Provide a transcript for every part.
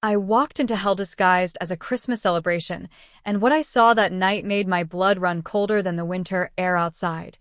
I walked into hell disguised as a Christmas celebration, and what I saw that night made my blood run colder than the winter air outside.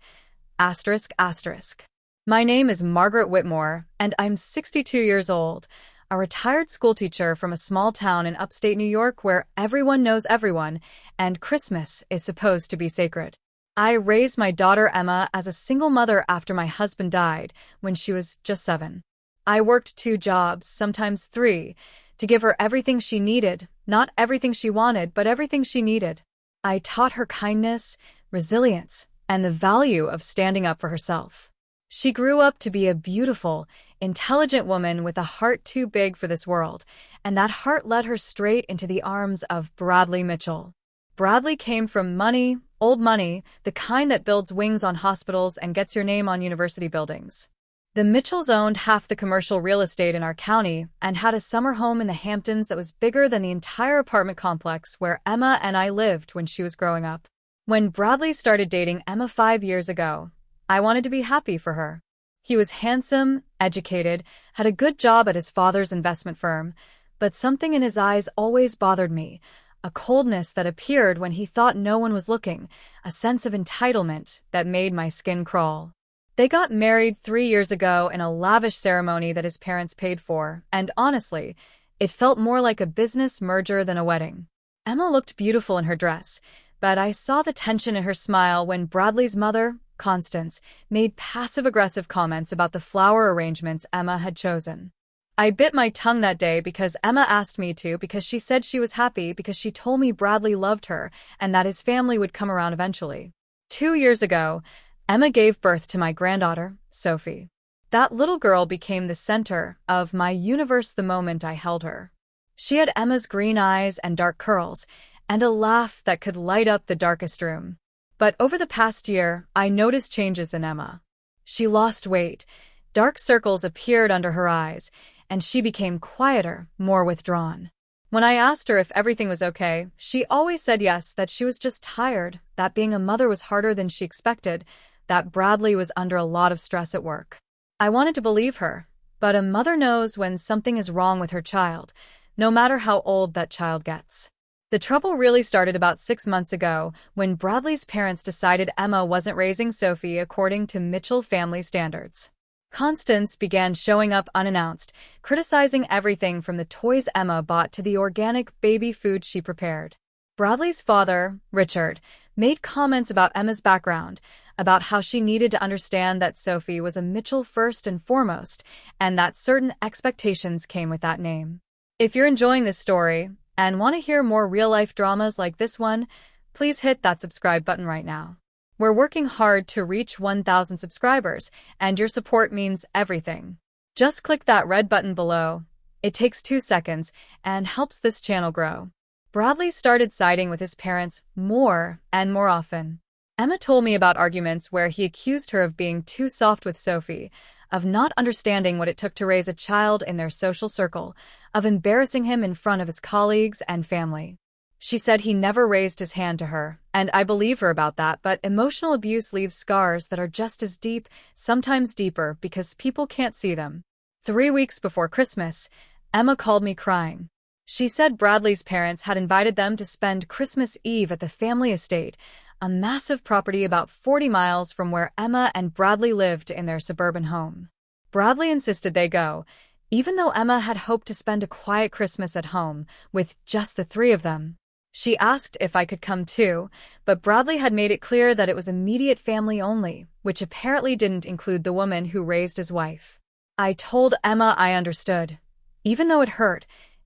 Asterisk, asterisk. My name is Margaret Whitmore, and I'm 62 years old, a retired schoolteacher from a small town in upstate New York where everyone knows everyone, and Christmas is supposed to be sacred. I raised my daughter Emma as a single mother after my husband died when she was just 7. I worked 2 jobs, sometimes 3, to give her everything she needed, not everything she wanted, but everything she needed. I taught her kindness, resilience, and the value of standing up for herself. She grew up to be a beautiful, intelligent woman with a heart too big for this world, and that heart led her straight into the arms of Bradley Mitchell. Bradley came from money, old money, the kind that builds wings on hospitals and gets your name on university buildings. The Mitchells owned half the commercial real estate in our county and had a summer home in the Hamptons that was bigger than the entire apartment complex where Emma and I lived when she was growing up. When Bradley started dating Emma 5 years ago, I wanted to be happy for her. He was handsome, educated, had a good job at his father's investment firm, but something in his eyes always bothered me, a coldness that appeared when he thought no one was looking, a sense of entitlement that made my skin crawl. They got married 3 years ago in a lavish ceremony that his parents paid for, and honestly, it felt more like a business merger than a wedding. Emma looked beautiful in her dress, but I saw the tension in her smile when Bradley's mother, Constance, made passive-aggressive comments about the flower arrangements Emma had chosen. I bit my tongue that day because Emma asked me to, because she said she was happy because she told me Bradley loved her and that his family would come around eventually. 2 years ago, Emma gave birth to my granddaughter, Sophie. That little girl became the center of my universe the moment I held her. She had Emma's green eyes and dark curls, and a laugh that could light up the darkest room. But over the past year, I noticed changes in Emma. She lost weight, dark circles appeared under her eyes, and she became quieter, more withdrawn. When I asked her if everything was okay, she always said yes, that she was just tired, that being a mother was harder than she expected, that Bradley was under a lot of stress at work. I wanted to believe her, but a mother knows when something is wrong with her child, no matter how old that child gets. The trouble really started about 6 months ago when Bradley's parents decided Emma wasn't raising Sophie according to Mitchell family standards. Constance began showing up unannounced, criticizing everything from the toys Emma bought to the organic baby food she prepared. Bradley's father, Richard, made comments about Emma's background, about how she needed to understand that Sophie was a Mitchell first and foremost, and that certain expectations came with that name. If you're enjoying this story and want to hear more real-life dramas like this one, please hit that subscribe button right now. We're working hard to reach 1,000 subscribers, and your support means everything. Just click that red button below. It takes 2 seconds and helps this channel grow. Bradley started siding with his parents more and more often. Emma told me about arguments where he accused her of being too soft with Sophie, of not understanding what it took to raise a child in their social circle, of embarrassing him in front of his colleagues and family. She said he never raised his hand to her, and I believe her about that, but emotional abuse leaves scars that are just as deep, sometimes deeper, because people can't see them. 3 weeks before Christmas, Emma called me crying. She said Bradley's parents had invited them to spend Christmas Eve at the family estate, a massive property about 40 miles from where Emma and Bradley lived in their suburban home. Bradley insisted they go, even though Emma had hoped to spend a quiet Christmas at home with just the 3 of them. She asked if I could come too, but Bradley had made it clear that it was immediate family only, which apparently didn't include the woman who raised his wife. I told Emma I understood, even though it hurt,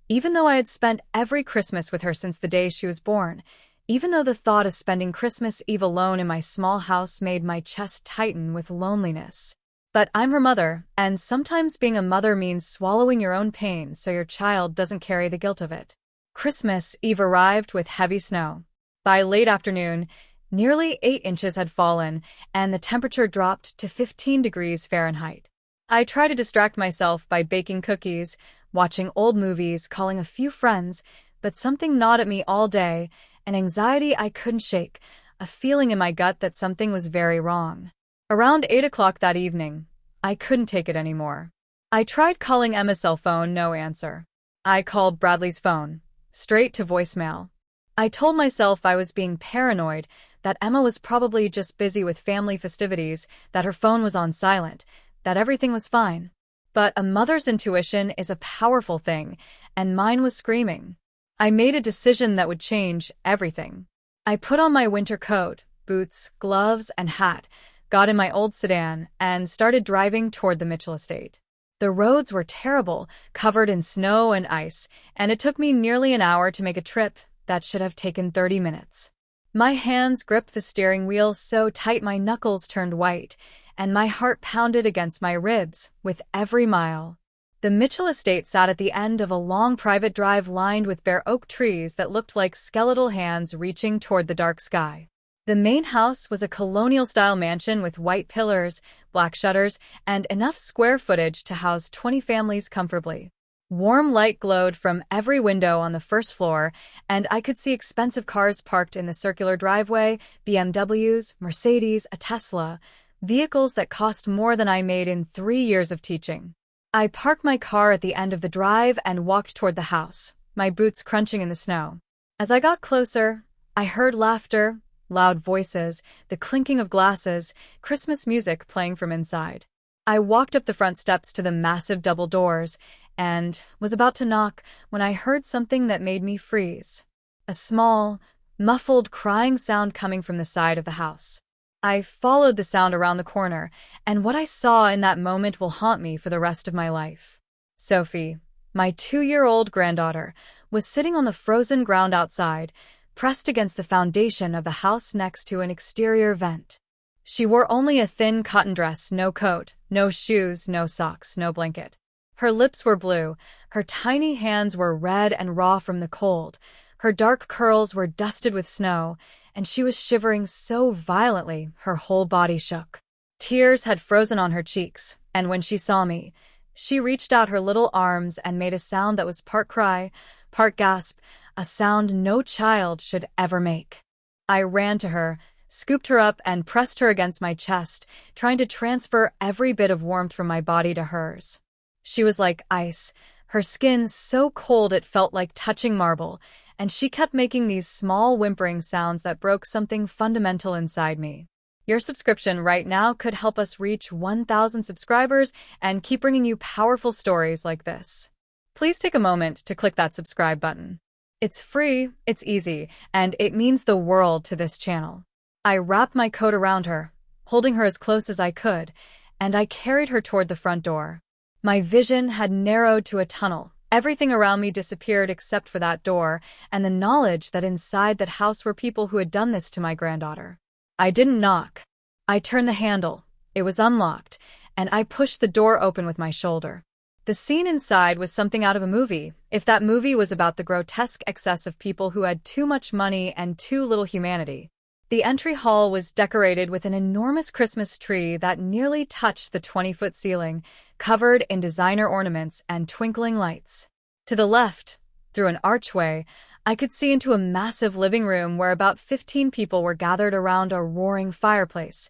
even though I had spent every Christmas with her since the day she was born, even though the thought of spending Christmas Eve alone in my small house made my chest tighten with loneliness. But I'm her mother, and sometimes being a mother means swallowing your own pain so your child doesn't carry the guilt of it. Christmas Eve arrived with heavy snow. By late afternoon, nearly 8 inches had fallen, and the temperature dropped to 15 degrees Fahrenheit. I tried to distract myself by baking cookies, watching old movies, calling a few friends, but something gnawed at me all day, an anxiety I couldn't shake, a feeling in my gut that something was very wrong. Around 8 o'clock that evening, I couldn't take it anymore. I tried calling Emma's cell phone, no answer. I called Bradley's phone, straight to voicemail. I told myself I was being paranoid, that Emma was probably just busy with family festivities, that her phone was on silent, that everything was fine. But a mother's intuition is a powerful thing, and mine was screaming. I made a decision that would change everything. I put on my winter coat, boots, gloves, and hat, got in my old sedan, and started driving toward the Mitchell estate. The roads were terrible, covered in snow and ice, and it took me nearly an hour to make a trip that should have taken 30 minutes. My hands gripped the steering wheel so tight my knuckles turned white, and my heart pounded against my ribs with every mile. The Mitchell estate sat at the end of a long private drive lined with bare oak trees that looked like skeletal hands reaching toward the dark sky. The main house was a colonial-style mansion with white pillars, black shutters, and enough square footage to house 20 families comfortably. Warm light glowed from every window on the first floor, and I could see expensive cars parked in the circular driveway, BMWs, Mercedes, a Tesla, vehicles that cost more than I made in 3 years of teaching. I parked my car at the end of the drive and walked toward the house, my boots crunching in the snow. As I got closer, I heard laughter, loud voices, the clinking of glasses, Christmas music playing from inside. I walked up the front steps to the massive double doors and was about to knock when I heard something that made me freeze. A small, muffled crying sound coming from the side of the house. I followed the sound around the corner, and what I saw in that moment will haunt me for the rest of my life. Sophie, my 2-year-old granddaughter, was sitting on the frozen ground outside, pressed against the foundation of the house next to an exterior vent. She wore only a thin cotton dress, no coat, no shoes, no socks, no blanket. Her lips were blue, her tiny hands were red and raw from the cold, her dark curls were dusted with snow, and she was shivering so violently her whole body shook. Tears had frozen on her cheeks, and when she saw me, she reached out her little arms and made a sound that was part cry, part gasp, a sound no child should ever make. I ran to her, scooped her up, and pressed her against my chest, trying to transfer every bit of warmth from my body to hers. She was like ice, her skin so cold it felt like touching marble, and she kept making these small whimpering sounds that broke something fundamental inside me. Your subscription right now could help us reach 1,000 subscribers and keep bringing you powerful stories like this. Please take a moment to click that subscribe button. It's free, it's easy, and it means the world to this channel. I wrapped my coat around her, holding her as close as I could, and I carried her toward the front door. My vision had narrowed to a tunnel. Everything around me disappeared except for that door, and the knowledge that inside that house were people who had done this to my granddaughter. I didn't knock. I turned the handle. It was unlocked, and I pushed the door open with my shoulder. The scene inside was something out of a movie, if that movie was about the grotesque excess of people who had too much money and too little humanity. The entry hall was decorated with an enormous Christmas tree that nearly touched the 20-foot ceiling, covered in designer ornaments and twinkling lights. To the left, through an archway, I could see into a massive living room where about 15 people were gathered around a roaring fireplace,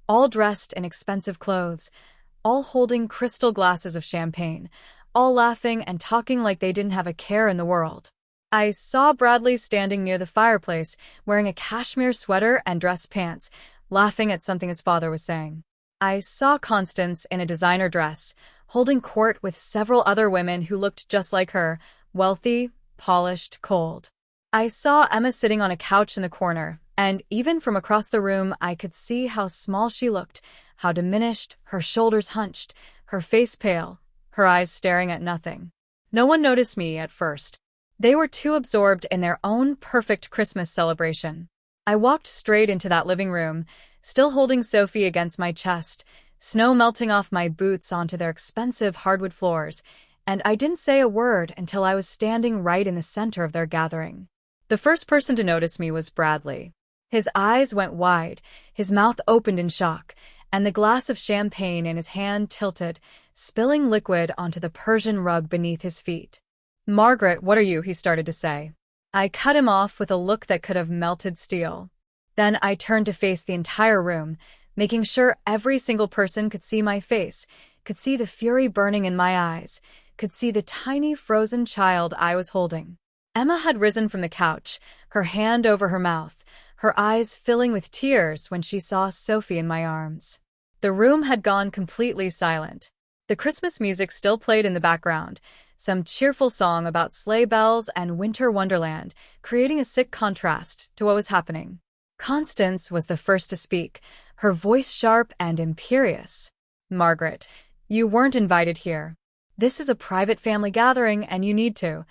all dressed in expensive clothes, all holding crystal glasses of champagne, all laughing and talking like they didn't have a care in the world. I saw Bradley standing near the fireplace, wearing a cashmere sweater and dress pants, laughing at something his father was saying. I saw Constance in a designer dress, holding court with several other women who looked just like her, wealthy, polished, cold. I saw Emma sitting on a couch in the corner, and even from across the room I could see how small she looked, how diminished, her shoulders hunched, her face pale, her eyes staring at nothing. No one noticed me at first. They were too absorbed in their own perfect Christmas celebration. I walked straight into that living room, still holding Sophie against my chest, snow melting off my boots onto their expensive hardwood floors, and I didn't say a word until I was standing right in the center of their gathering. The first person to notice me was Bradley. His eyes went wide, his mouth opened in shock, and the glass of champagne in his hand tilted, spilling liquid onto the Persian rug beneath his feet. "Margaret, what are you?" he started to say. I cut him off with a look that could have melted steel. Then I turned to face the entire room, making sure every single person could see my face, could see the fury burning in my eyes, could see the tiny frozen child I was holding. Emma had risen from the couch, her hand over her mouth, her eyes filling with tears when she saw Sophie in my arms. The room had gone completely silent. The Christmas music still played in the background, some cheerful song about sleigh bells and winter wonderland, creating a sick contrast to what was happening. Constance was the first to speak, her voice sharp and imperious. "Margaret, you weren't invited here. This is a private family gathering and you need to."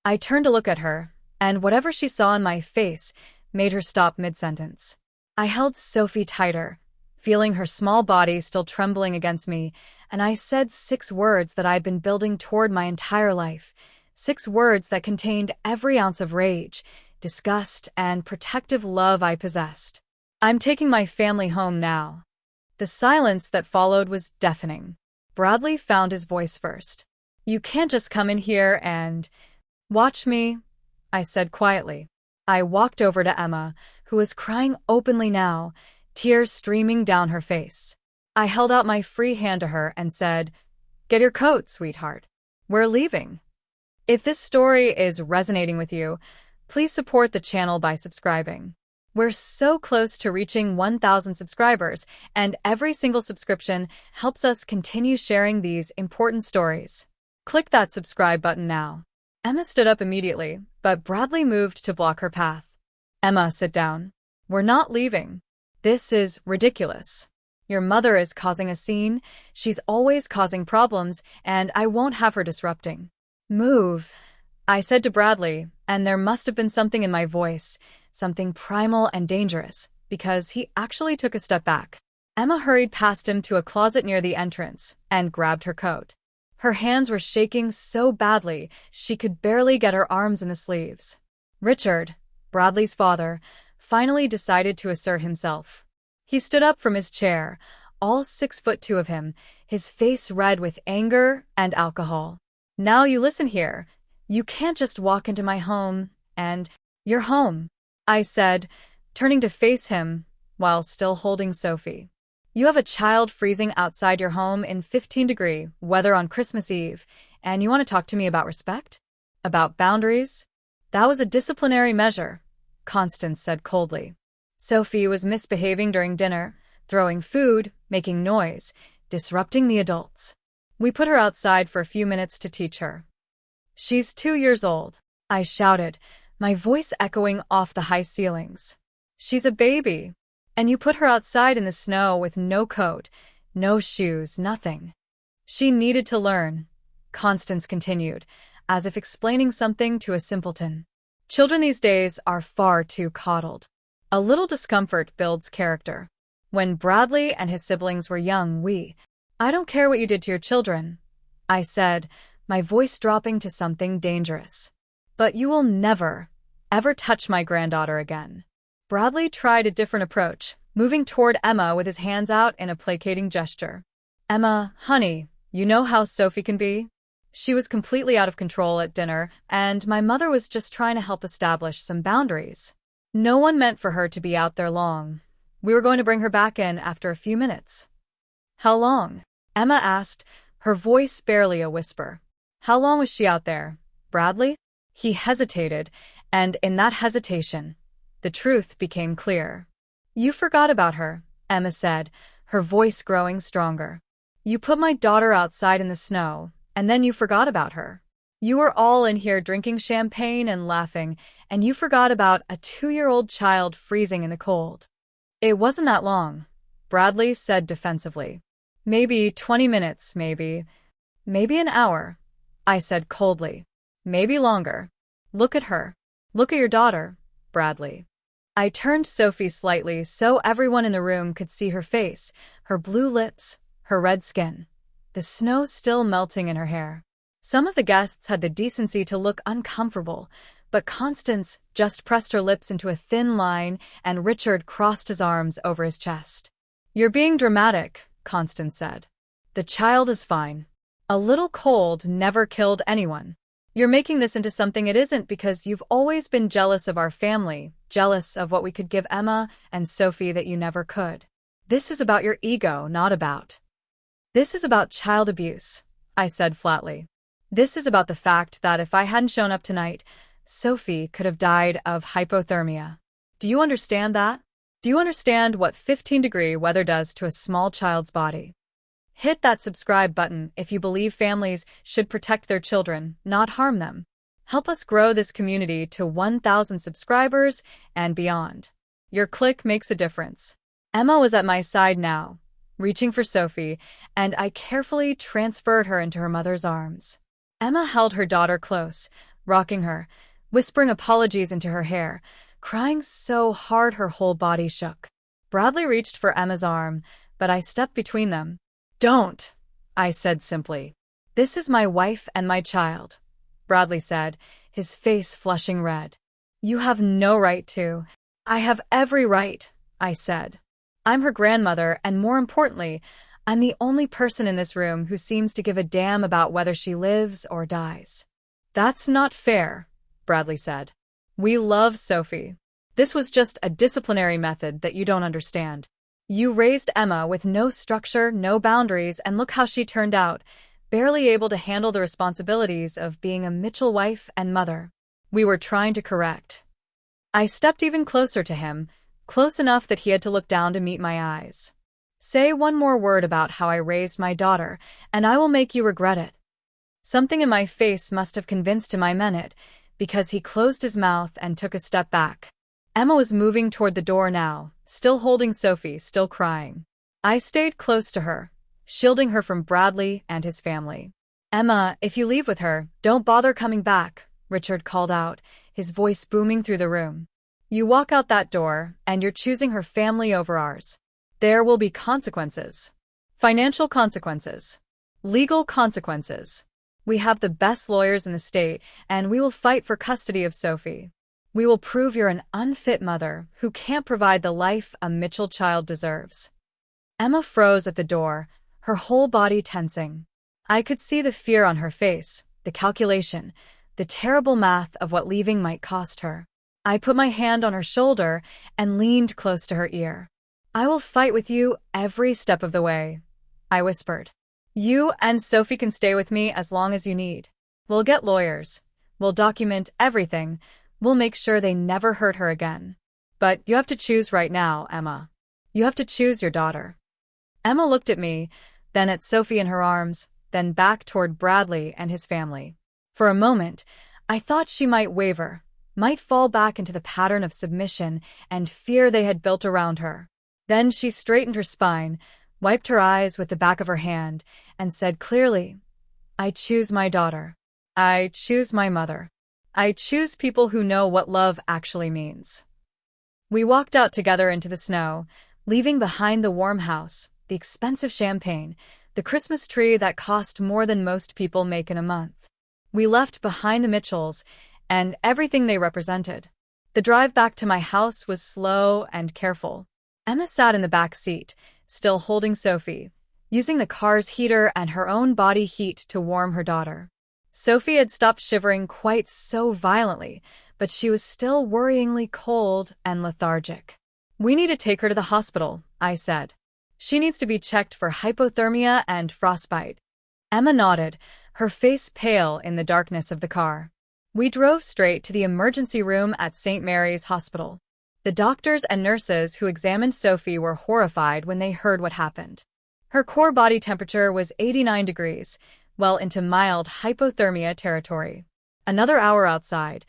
I turned to look at her, and whatever she saw in my face made her stop mid-sentence. I held Sophie tighter, feeling her small body still trembling against me, and I said 6 words that I'd been building toward my entire life, 6 words that contained every ounce of rage, disgust, and protective love I possessed. "I'm taking my family home now." The silence that followed was deafening. Bradley found his voice first. "You can't just come in here and watch me," I said quietly. I walked over to Emma, who was crying openly now, tears streaming down her face. I held out my free hand to her and said, "Get your coat, sweetheart. We're leaving." If this story is resonating with you, please support the channel by subscribing. We're so close to reaching 1,000 subscribers, and every single subscription helps us continue sharing these important stories. Click that subscribe button now. Emma stood up immediately, but Bradley moved to block her path. "Emma, sit down. We're not leaving. This is ridiculous. Your mother is causing a scene. She's always causing problems, and I won't have her disrupting." "Move," I said to Bradley, and there must have been something in my voice, something primal and dangerous, because he actually took a step back. Emma hurried past him to a closet near the entrance and grabbed her coat. Her hands were shaking so badly she could barely get her arms in the sleeves. Richard, Bradley's father, finally decided to assert himself. He stood up from his chair, all 6'2" of him, his face red with anger and alcohol. "Now you listen here. You can't just walk into my home and you're home," I said, turning to face him while still holding Sophie. "You have a child freezing outside your home in 15-degree weather on Christmas Eve, and you want to talk to me about respect? About boundaries?" "That was a disciplinary measure," Constance said coldly. "Sophie was misbehaving during dinner, throwing food, making noise, disrupting the adults. We put her outside for a few minutes to teach her." "She's 2 years old," I shouted, my voice echoing off the high ceilings. "She's a baby. And you put her outside in the snow with no coat, no shoes, nothing." "She needed to learn," Constance continued, as if explaining something to a simpleton. "Children these days are far too coddled. A little discomfort builds character. When Bradley and his siblings were young, I don't care what you did to your children," I said, my voice dropping to something dangerous. "But you will never, ever touch my granddaughter again." Bradley tried a different approach, moving toward Emma with his hands out in a placating gesture. "Emma, honey, you know how Sophie can be? She was completely out of control at dinner, and my mother was just trying to help establish some boundaries. No one meant for her to be out there long. We were going to bring her back in after a few minutes." "How long?" Emma asked, her voice barely a whisper. "How long was she out there, Bradley?" He hesitated, and in that hesitation, the truth became clear. "You forgot about her," Emma said, her voice growing stronger. "You put my daughter outside in the snow, and then you forgot about her. You were all in here drinking champagne and laughing, and you forgot about a 2-year-old child freezing in the cold." "It wasn't that long," Bradley said defensively. "Maybe 20 minutes, maybe an hour," I said coldly. "Maybe longer. Look at her. Look at your daughter, Bradley." I turned Sophie slightly so everyone in the room could see her face, her blue lips, her red skin, the snow still melting in her hair. Some of the guests had the decency to look uncomfortable, but Constance just pressed her lips into a thin line and Richard crossed his arms over his chest. "You're being dramatic," Constance said. "The child is fine. A little cold never killed anyone. You're making this into something it isn't because you've always been jealous of our family, jealous of what we could give Emma and Sophie that you never could. This is about your ego, not about." "This is about child abuse," I said flatly. This is about the fact that if I hadn't shown up tonight, Sophie could have died of hypothermia. Do you understand that? Do you understand what 15-degree weather does to a small child's body? Hit that subscribe button if you believe families should protect their children, not harm them. Help us grow this community to 1,000 subscribers and beyond. Your click makes a difference. Emma was at my side now, reaching for Sophie, and I carefully transferred her into her mother's arms. Emma held her daughter close, rocking her, whispering apologies into her hair, crying so hard her whole body shook. Bradley reached for Emma's arm, but I stepped between them. "Don't," I said simply. "This is my wife and my child," Bradley said, his face flushing red. "You have no right to." "I have every right," I said. "I'm her grandmother, and more importantly, I'm the only person in this room who seems to give a damn about whether she lives or dies." "That's not fair," Bradley said. "We love Sophie. This was just a disciplinary method that you don't understand. You raised Emma with no structure, no boundaries, and look how she turned out, barely able to handle the responsibilities of being a Mitchell wife and mother. We were trying to correct." I stepped even closer to him, close enough that he had to look down to meet my eyes. "Say one more word about how I raised my daughter, and I will make you regret it." Something in my face must have convinced him I meant it, because he closed his mouth and took a step back. Emma was moving toward the door now, still holding Sophie, still crying. I stayed close to her, shielding her from Bradley and his family. "Emma, if you leave with her, don't bother coming back," Richard called out, his voice booming through the room. "You walk out that door, and you're choosing her family over ours. There will be consequences. Financial consequences. Legal consequences. We have the best lawyers in the state, and we will fight for custody of Sophie. We will prove you're an unfit mother who can't provide the life a Mitchell child deserves." Emma froze at the door, her whole body tensing. I could see the fear on her face, the calculation, the terrible math of what leaving might cost her. I put my hand on her shoulder and leaned close to her ear. "I will fight with you every step of the way," I whispered. "You and Sophie can stay with me as long as you need. We'll get lawyers. We'll document everything. We'll make sure they never hurt her again. But you have to choose right now, Emma. You have to choose your daughter." Emma looked at me, then at Sophie in her arms, then back toward Bradley and his family. For a moment, I thought she might waver, might fall back into the pattern of submission and fear they had built around her. Then she straightened her spine, wiped her eyes with the back of her hand, and said clearly, "I choose my daughter. I choose my mother. I choose people who know what love actually means." We walked out together into the snow, leaving behind the warm house, the expensive champagne, the Christmas tree that cost more than most people make in a month. We left behind the Mitchells and everything they represented. The drive back to my house was slow and careful. Emma sat in the back seat, still holding Sophie, using the car's heater and her own body heat to warm her daughter. Sophie had stopped shivering quite so violently, but she was still worryingly cold and lethargic. "We need to take her to the hospital," I said. "She needs to be checked for hypothermia and frostbite." Emma nodded, her face pale in the darkness of the car. We drove straight to the emergency room at St. Mary's Hospital. The doctors and nurses who examined Sophie were horrified when they heard what happened. Her core body temperature was 89 degrees, well into mild hypothermia territory. Another hour outside,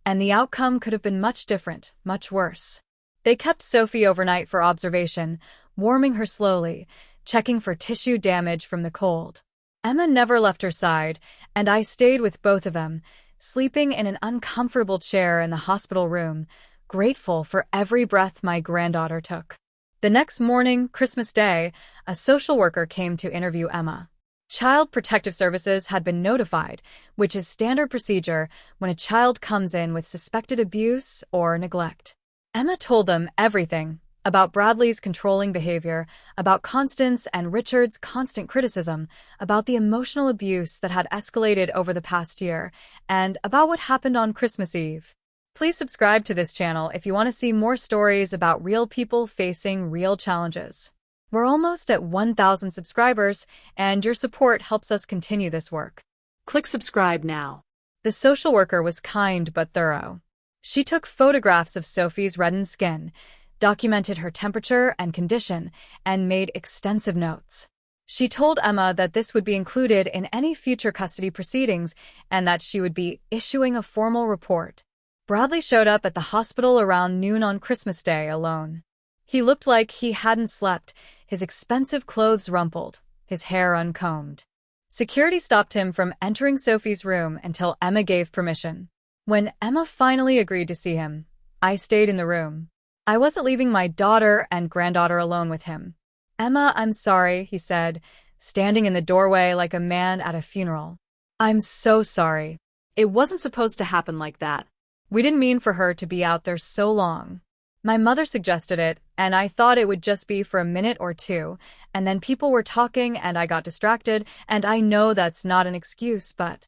and the outcome could have been much different, much worse. They kept Sophie overnight for observation, warming her slowly, checking for tissue damage from the cold. Emma never left her side, and I stayed with both of them, sleeping in an uncomfortable chair in the hospital room, grateful for every breath my granddaughter took. The next morning, Christmas Day, a social worker came to interview Emma. Child Protective Services had been notified, which is standard procedure when a child comes in with suspected abuse or neglect. Emma told them everything about Bradley's controlling behavior, about Constance and Richard's constant criticism, about the emotional abuse that had escalated over the past year, and about what happened on Christmas Eve. Please subscribe to this channel if you want to see more stories about real people facing real challenges. We're almost at 1,000 subscribers, and your support helps us continue this work. Click subscribe now. The social worker was kind but thorough. She took photographs of Sophie's reddened skin, documented her temperature and condition, and made extensive notes. She told Emma that this would be included in any future custody proceedings and that she would be issuing a formal report. Bradley showed up at the hospital around noon on Christmas Day alone. He looked like he hadn't slept, his expensive clothes rumpled, his hair uncombed. Security stopped him from entering Sophie's room until Emma gave permission. When Emma finally agreed to see him, I stayed in the room. I wasn't leaving my daughter and granddaughter alone with him. Emma, I'm sorry, he said, standing in the doorway like a man at a funeral. I'm so sorry. It wasn't supposed to happen like that. We didn't mean for her to be out there so long. My mother suggested it, and I thought it would just be for a minute or two, and then people were talking and I got distracted, and I know that's not an excuse, but...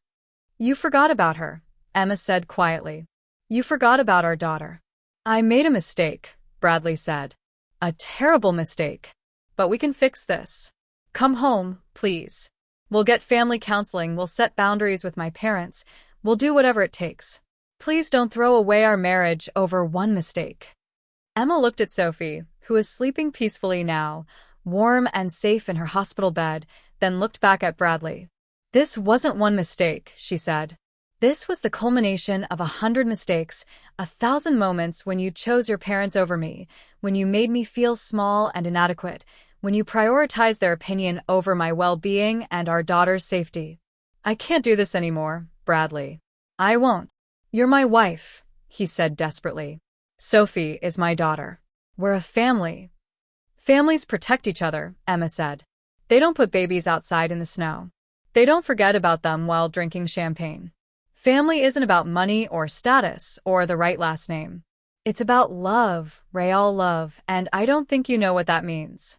You forgot about her, Emma said quietly. You forgot about our daughter. I made a mistake, Bradley said. A terrible mistake. But we can fix this. Come home, please. We'll get family counseling, we'll set boundaries with my parents, we'll do whatever it takes. Please don't throw away our marriage over one mistake. Emma looked at Sophie, who was sleeping peacefully now, warm and safe in her hospital bed, then looked back at Bradley. This wasn't one mistake, she said. This was the culmination of 100 mistakes, 1,000 moments when you chose your parents over me, when you made me feel small and inadequate, when you prioritized their opinion over my well-being and our daughter's safety. I can't do this anymore, Bradley. I won't. You're my wife, he said desperately. Sophie is my daughter. We're a family. Families protect each other, Emma said. They don't put babies outside in the snow. They don't forget about them while drinking champagne. Family isn't about money or status or the right last name. It's about love, real love, and I don't think you know what that means.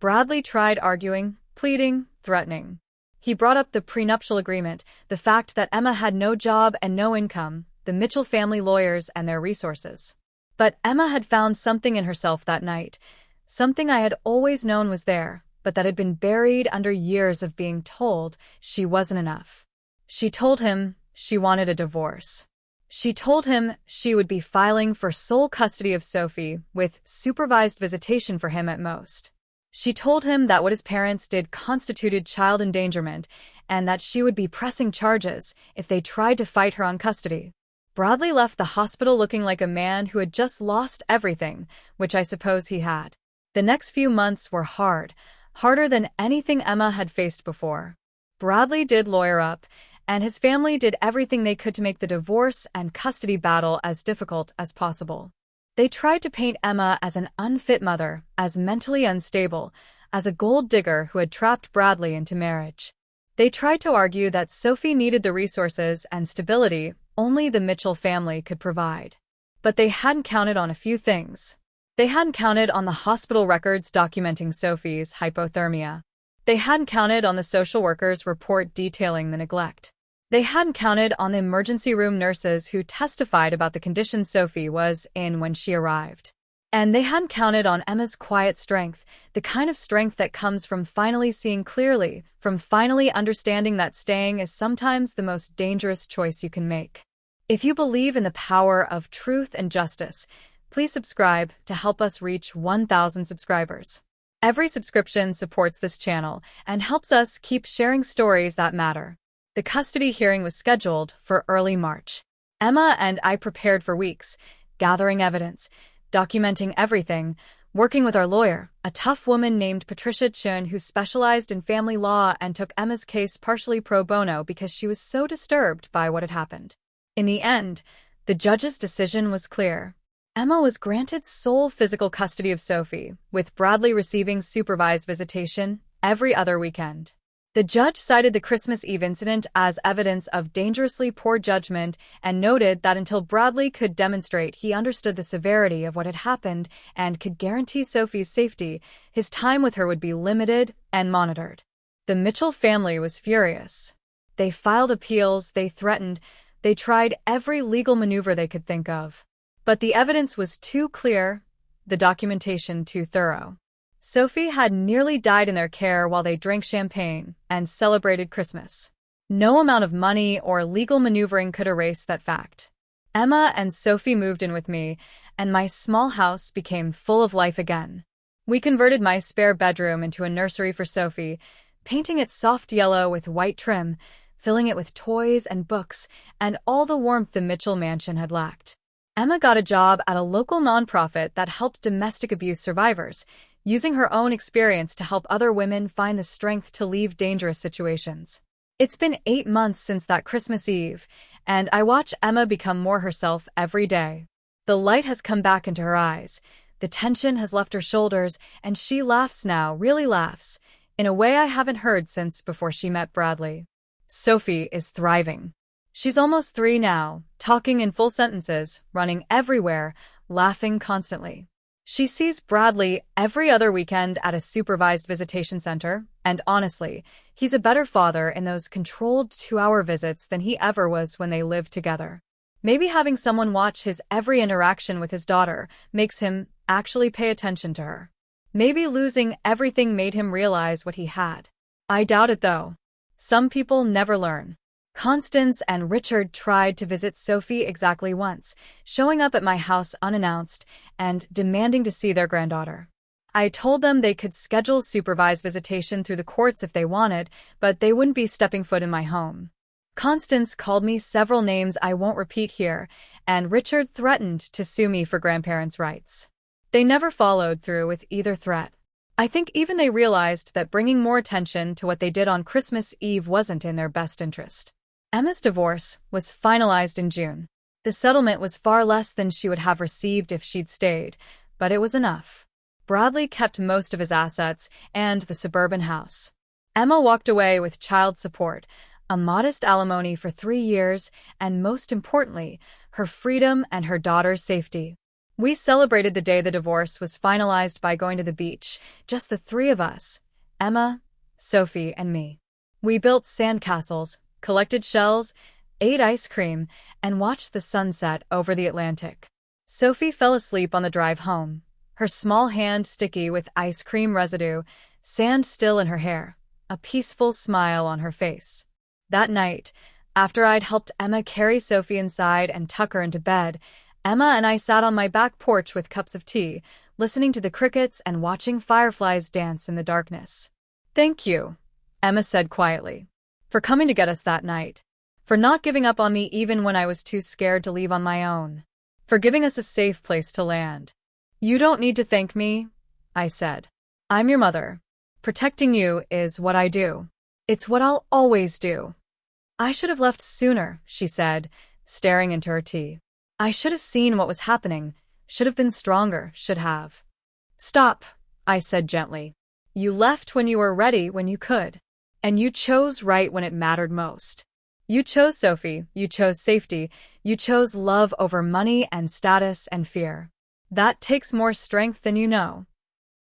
Bradley tried arguing, pleading, threatening. He brought up the prenuptial agreement, the fact that Emma had no job and no income, the Mitchell family lawyers and their resources. But Emma had found something in herself that night, something I had always known was there, but that had been buried under years of being told she wasn't enough. She told him she wanted a divorce. She told him she would be filing for sole custody of Sophie with supervised visitation for him at most. She told him that what his parents did constituted child endangerment and that she would be pressing charges if they tried to fight her on custody. Bradley left the hospital looking like a man who had just lost everything, which I suppose he had. The next few months were hard, harder than anything Emma had faced before. Bradley did lawyer up, and his family did everything they could to make the divorce and custody battle as difficult as possible. They tried to paint Emma as an unfit mother, as mentally unstable, as a gold digger who had trapped Bradley into marriage. They tried to argue that Sophie needed the resources and stability only the Mitchell family could provide. But they hadn't counted on a few things. They hadn't counted on the hospital records documenting Sophie's hypothermia. They hadn't counted on the social worker's report detailing the neglect. They hadn't counted on the emergency room nurses who testified about the condition Sophie was in when she arrived. And they hadn't counted on Emma's quiet strength, the kind of strength that comes from finally seeing clearly, from finally understanding that staying is sometimes the most dangerous choice you can make. If you believe in the power of truth and justice, please subscribe to help us reach 1,000 subscribers. Every subscription supports this channel and helps us keep sharing stories that matter. The custody hearing was scheduled for early March. Emma and I prepared for weeks, gathering evidence, documenting everything, working with our lawyer, a tough woman named Patricia Chun who specialized in family law and took Emma's case partially pro bono because she was so disturbed by what had happened. In the end, the judge's decision was clear. Emma was granted sole physical custody of Sophie, with Bradley receiving supervised visitation every other weekend. The judge cited the Christmas Eve incident as evidence of dangerously poor judgment and noted that until Bradley could demonstrate he understood the severity of what had happened and could guarantee Sophie's safety, his time with her would be limited and monitored. The Mitchell family was furious. They filed appeals, they threatened, they tried every legal maneuver they could think of. But the evidence was too clear, the documentation too thorough. Sophie had nearly died in their care while they drank champagne and celebrated Christmas. No amount of money or legal maneuvering could erase that fact. Emma and Sophie moved in with me, and my small house became full of life again. We converted my spare bedroom into a nursery for Sophie, painting it soft yellow with white trim, filling it with toys and books, and all the warmth the Mitchell mansion had lacked. Emma got a job at a local nonprofit that helped domestic abuse survivors, using her own experience to help other women find the strength to leave dangerous situations. It's been 8 months since that Christmas Eve, and I watch Emma become more herself every day. The light has come back into her eyes, the tension has left her shoulders, and she laughs now, really laughs, in a way I haven't heard since before she met Bradley. Sophie is thriving. She's almost 3 now, talking in full sentences, running everywhere, laughing constantly. She sees Bradley every other weekend at a supervised visitation center, and honestly, he's a better father in those controlled 2-hour visits than he ever was when they lived together. Maybe having someone watch his every interaction with his daughter makes him actually pay attention to her. Maybe losing everything made him realize what he had. I doubt it though. Some people never learn. Constance and Richard tried to visit Sophie exactly once, showing up at my house unannounced and demanding to see their granddaughter. I told them they could schedule supervised visitation through the courts if they wanted, but they wouldn't be stepping foot in my home. Constance called me several names I won't repeat here, and Richard threatened to sue me for grandparents' rights. They never followed through with either threat. I think even they realized that bringing more attention to what they did on Christmas Eve wasn't in their best interest. Emma's divorce was finalized in June. The settlement was far less than she would have received if she'd stayed, but it was enough. Bradley kept most of his assets and the suburban house. Emma walked away with child support, a modest alimony for 3 years, and most importantly, her freedom and her daughter's safety. We celebrated the day the divorce was finalized by going to the beach, just the 3 of us, Emma, Sophie, and me. We built sandcastles, collected shells, ate ice cream, and watched the sunset over the Atlantic. Sophie fell asleep on the drive home, her small hand sticky with ice cream residue, sand still in her hair, a peaceful smile on her face. That night, after I'd helped Emma carry Sophie inside and tuck her into bed, Emma and I sat on my back porch with cups of tea, listening to the crickets and watching fireflies dance in the darkness. "Thank you," Emma said quietly, "for coming to get us that night, for not giving up on me even when I was too scared to leave on my own, for giving us a safe place to land." "You don't need to thank me," I said. "I'm your mother. Protecting you is what I do. It's what I'll always do." "I should have left sooner," she said, staring into her tea. "I should have seen what was happening, should have been stronger, should have." "Stop," I said gently. "You left when you were ready, when you could. And you chose right when it mattered most. You chose Sophie, you chose safety, you chose love over money and status and fear. That takes more strength than you know."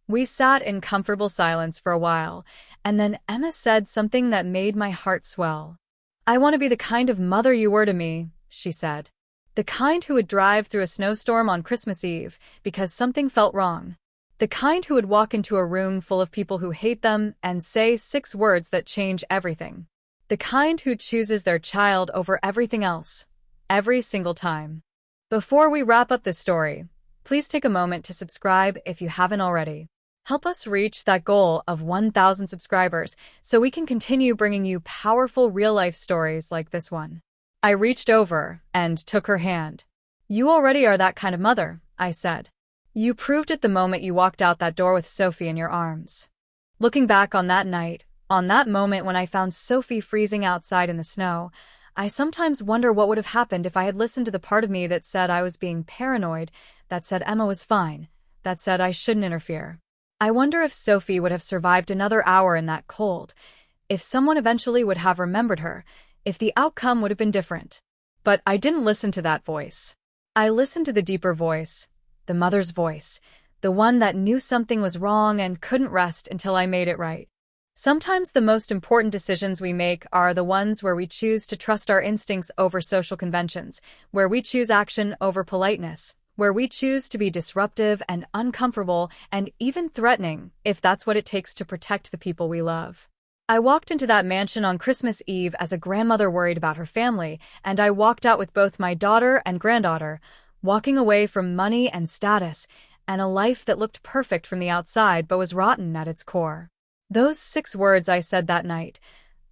We sat in comfortable silence for a while, and then Emma said something that made my heart swell. "I want to be the kind of mother you were to me," she said. "The kind who would drive through a snowstorm on Christmas Eve because something felt wrong. The kind who would walk into a room full of people who hate them and say 6 words that change everything. The kind who chooses their child over everything else, every single time." Before we wrap up this story, please take a moment to subscribe if you haven't already. Help us reach that goal of 1,000 subscribers so we can continue bringing you powerful real-life stories like this one. I reached over and took her hand. "You already are that kind of mother," I said. "You proved it the moment you walked out that door with Sophie in your arms." Looking back on that night, on that moment when I found Sophie freezing outside in the snow, I sometimes wonder what would have happened if I had listened to the part of me that said I was being paranoid, that said Emma was fine, that said I shouldn't interfere. I wonder if Sophie would have survived another hour in that cold, if someone eventually would have remembered her, if the outcome would have been different. But I didn't listen to that voice. I listened to the deeper voice, the mother's voice, the one that knew something was wrong and couldn't rest until I made it right. Sometimes the most important decisions we make are the ones where we choose to trust our instincts over social conventions, where we choose action over politeness, where we choose to be disruptive and uncomfortable and even threatening if that's what it takes to protect the people we love. I walked into that mansion on Christmas Eve as a grandmother worried about her family, and I walked out with both my daughter and granddaughter, walking away from money and status, and a life that looked perfect from the outside but was rotten at its core. Those 6 words I said that night,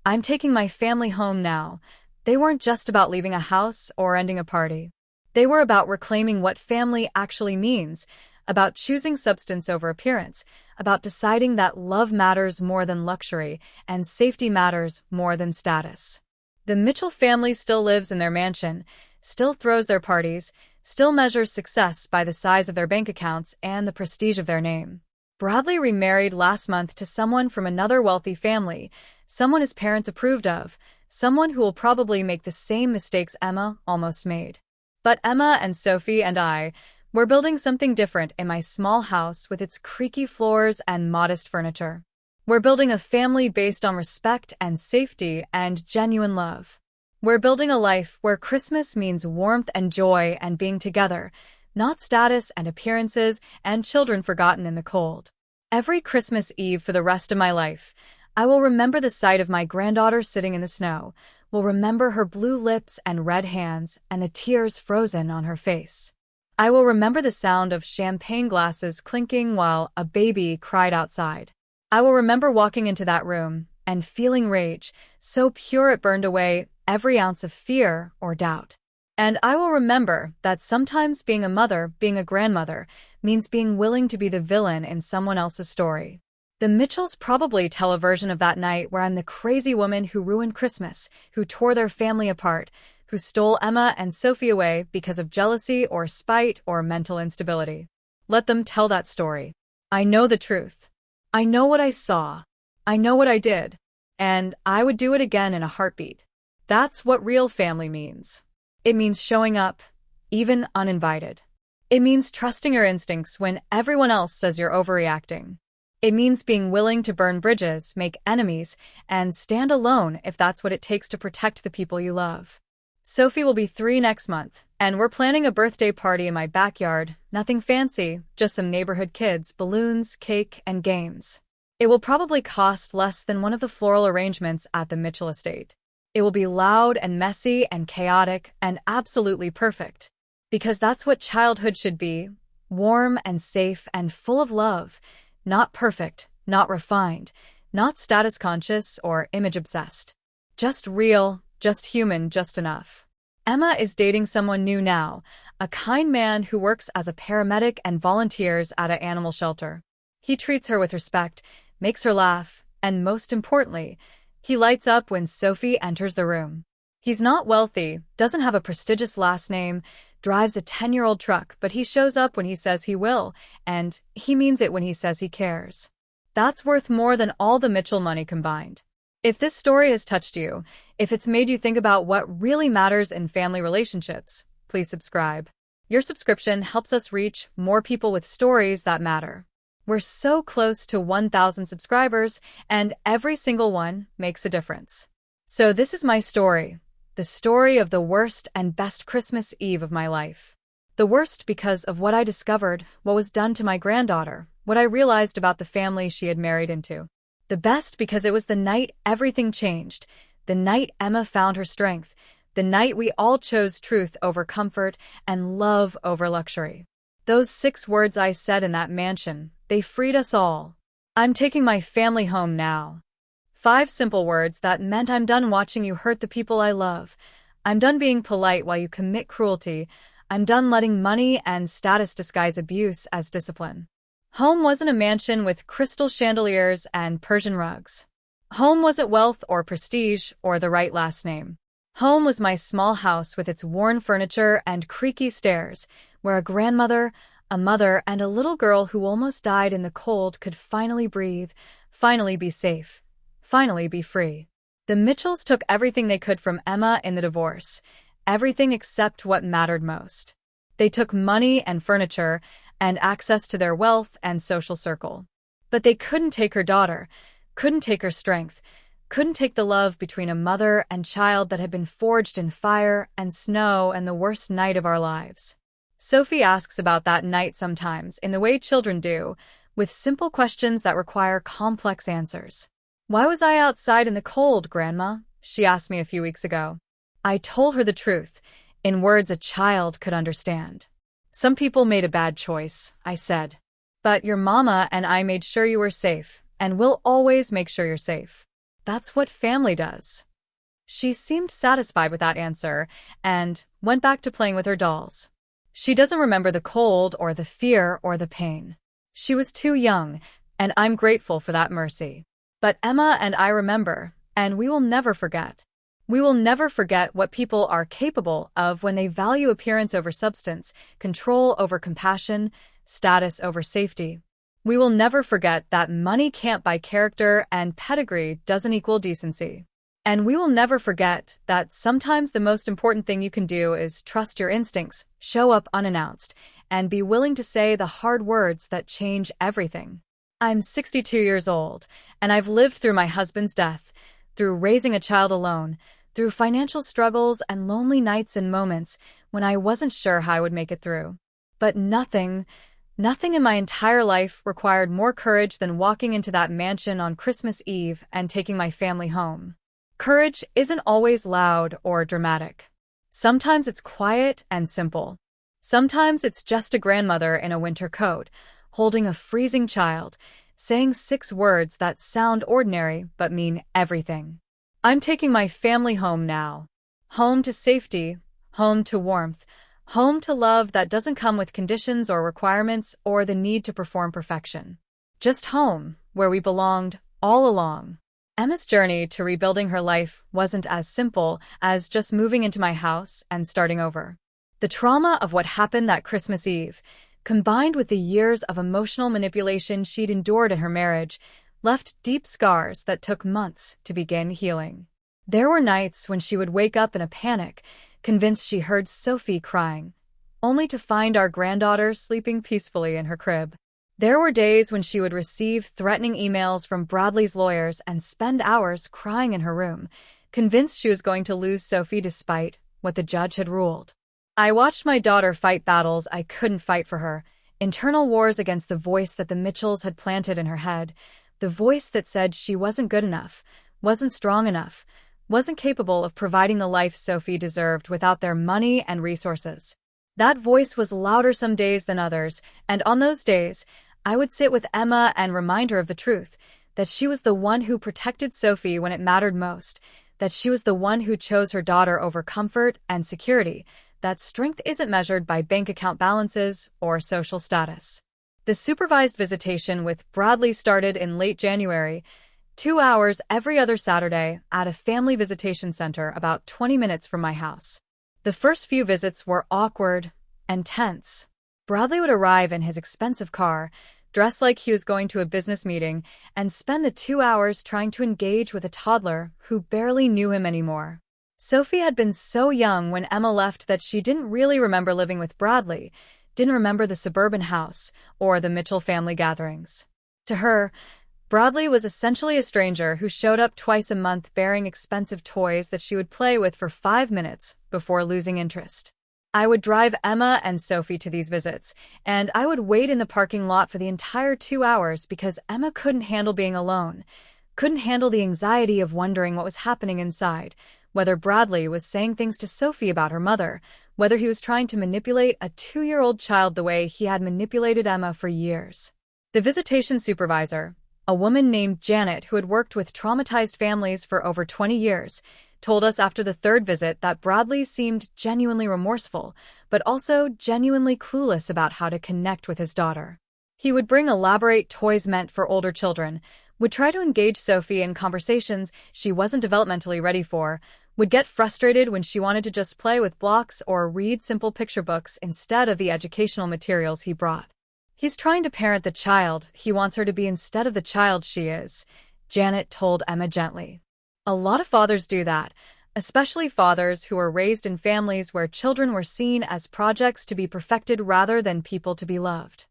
"I'm taking my family home now," they weren't just about leaving a house or ending a party. They were about reclaiming what family actually means, about choosing substance over appearance, about deciding that love matters more than luxury and safety matters more than status. The Mitchell family still lives in their mansion, still throws their parties, still measures success by the size of their bank accounts and the prestige of their name. Bradley remarried last month to someone from another wealthy family, someone his parents approved of, someone who will probably make the same mistakes Emma almost made. But Emma and Sophie and I, we're building something different in my small house with its creaky floors and modest furniture. We're building a family based on respect and safety and genuine love. We're building a life where Christmas means warmth and joy and being together, not status and appearances and children forgotten in the cold. Every Christmas Eve for the rest of my life, I will remember the sight of my granddaughter sitting in the snow, will remember her blue lips and red hands and the tears frozen on her face. I will remember the sound of champagne glasses clinking while a baby cried outside. I will remember walking into that room and feeling rage, so pure it burned away every ounce of fear or doubt. And I will remember that sometimes being a mother, being a grandmother, means being willing to be the villain in someone else's story. The Mitchells probably tell a version of that night where I'm the crazy woman who ruined Christmas, who tore their family apart, who stole Emma and Sophie away because of jealousy or spite or mental instability. Let them tell that story. I know the truth. I know what I saw. I know what I did. And I would do it again in a heartbeat. That's what real family means. It means showing up, even uninvited. It means trusting your instincts when everyone else says you're overreacting. It means being willing to burn bridges, make enemies, and stand alone if that's what it takes to protect the people you love. Sophie will be 3 next month, and we're planning a birthday party in my backyard. Nothing fancy, just some neighborhood kids, balloons, cake, and games. It will probably cost less than one of the floral arrangements at the Mitchell estate. It will be loud and messy and chaotic and absolutely perfect. Because that's what childhood should be, warm and safe and full of love. Not perfect, not refined, not status conscious or image obsessed. Just real, just human, just enough. Emma is dating someone new now, a kind man who works as a paramedic and volunteers at an animal shelter. He treats her with respect, makes her laugh, and most importantly, he lights up when Sophie enters the room. He's not wealthy, doesn't have a prestigious last name, drives a 10-year-old truck, but he shows up when he says he will, and he means it when he says he cares. That's worth more than all the Mitchell money combined. If this story has touched you, if it's made you think about what really matters in family relationships, please subscribe. Your subscription helps us reach more people with stories that matter. We're so close to 1,000 subscribers, and every single one makes a difference. So this is my story. The story of the worst and best Christmas Eve of my life. The worst because of what I discovered, what was done to my granddaughter, what I realized about the family she had married into. The best because it was the night everything changed, the night Emma found her strength, the night we all chose truth over comfort and love over luxury. Those 6 words I said in that mansion, they freed us all. I'm taking my family home now. 5 simple words that meant I'm done watching you hurt the people I love. I'm done being polite while you commit cruelty. I'm done letting money and status disguise abuse as discipline. Home wasn't a mansion with crystal chandeliers and Persian rugs. Home wasn't wealth or prestige or the right last name. Home was my small house with its worn furniture and creaky stairs, where a grandmother, a mother, and a little girl who almost died in the cold could finally breathe, finally be safe. Finally be free. The Mitchells took everything they could from Emma in the divorce, everything except what mattered most. They took money and furniture and access to their wealth and social circle. But they couldn't take her daughter, couldn't take her strength, couldn't take the love between a mother and child that had been forged in fire and snow and the worst night of our lives. Sophie asks about that night sometimes in the way children do, with simple questions that require complex answers. "Why was I outside in the cold, Grandma?" she asked me a few weeks ago. I told her the truth, in words a child could understand. "Some people made a bad choice," I said. "But your mama and I made sure you were safe, and we'll always make sure you're safe. That's what family does." She seemed satisfied with that answer and went back to playing with her dolls. She doesn't remember the cold or the fear or the pain. She was too young, and I'm grateful for that mercy. But Emma and I remember, and we will never forget. We will never forget what people are capable of when they value appearance over substance, control over compassion, status over safety. We will never forget that money can't buy character and pedigree doesn't equal decency. And we will never forget that sometimes the most important thing you can do is trust your instincts, show up unannounced, and be willing to say the hard words that change everything. I'm 62 years old, and I've lived through my husband's death, through raising a child alone, through financial struggles and lonely nights and moments when I wasn't sure how I would make it through. But nothing in my entire life required more courage than walking into that mansion on Christmas Eve and taking my family home. Courage isn't always loud or dramatic. Sometimes it's quiet and simple. Sometimes it's just a grandmother in a winter coat, holding a freezing child, saying 6 words that sound ordinary but mean everything. I'm taking my family home now. Home to safety, home to warmth, home to love that doesn't come with conditions or requirements or the need to perform perfection. Just home, where we belonged all along. Emma's journey to rebuilding her life wasn't as simple as just moving into my house and starting over. The trauma of what happened that Christmas Eve, combined with the years of emotional manipulation she'd endured in her marriage, left deep scars that took months to begin healing. There were nights when she would wake up in a panic, convinced she heard Sophie crying, only to find our granddaughter sleeping peacefully in her crib. There were days when she would receive threatening emails from Bradley's lawyers and spend hours crying in her room, convinced she was going to lose Sophie despite what the judge had ruled. I watched my daughter fight battles I couldn't fight for her, internal wars against the voice that the Mitchells had planted in her head, the voice that said she wasn't good enough, wasn't strong enough, wasn't capable of providing the life Sophie deserved without their money and resources. That voice was louder some days than others, and on those days, I would sit with Emma and remind her of the truth, that she was the one who protected Sophie when it mattered most, that she was the one who chose her daughter over comfort and security, that strength isn't measured by bank account balances or social status. The supervised visitation with Bradley started in late January, 2 hours every other Saturday at a family visitation center about 20 minutes from my house. The first few visits were awkward and tense. Bradley would arrive in his expensive car, dressed like he was going to a business meeting, and spend the 2 hours trying to engage with a toddler who barely knew him anymore. Sophie had been so young when Emma left that she didn't really remember living with Bradley, didn't remember the suburban house or the Mitchell family gatherings. To her, Bradley was essentially a stranger who showed up twice a month bearing expensive toys that she would play with for 5 minutes before losing interest. I would drive Emma and Sophie to these visits, and I would wait in the parking lot for the entire 2 hours because Emma couldn't handle being alone, couldn't handle the anxiety of wondering what was happening inside, whether Bradley was saying things to Sophie about her mother, whether he was trying to manipulate a 2-year-old child the way he had manipulated Emma for years. The visitation supervisor, a woman named Janet who had worked with traumatized families for over 20 years, told us after the 3rd visit that Bradley seemed genuinely remorseful, but also genuinely clueless about how to connect with his daughter. He would bring elaborate toys meant for older children, would try to engage Sophie in conversations she wasn't developmentally ready for, would get frustrated when she wanted to just play with blocks or read simple picture books instead of the educational materials he brought. He's trying to parent the child he wants her to be instead of the child she is, Janet told Emma gently. A lot of fathers do that, especially fathers who were raised in families where children were seen as projects to be perfected rather than people to be loved.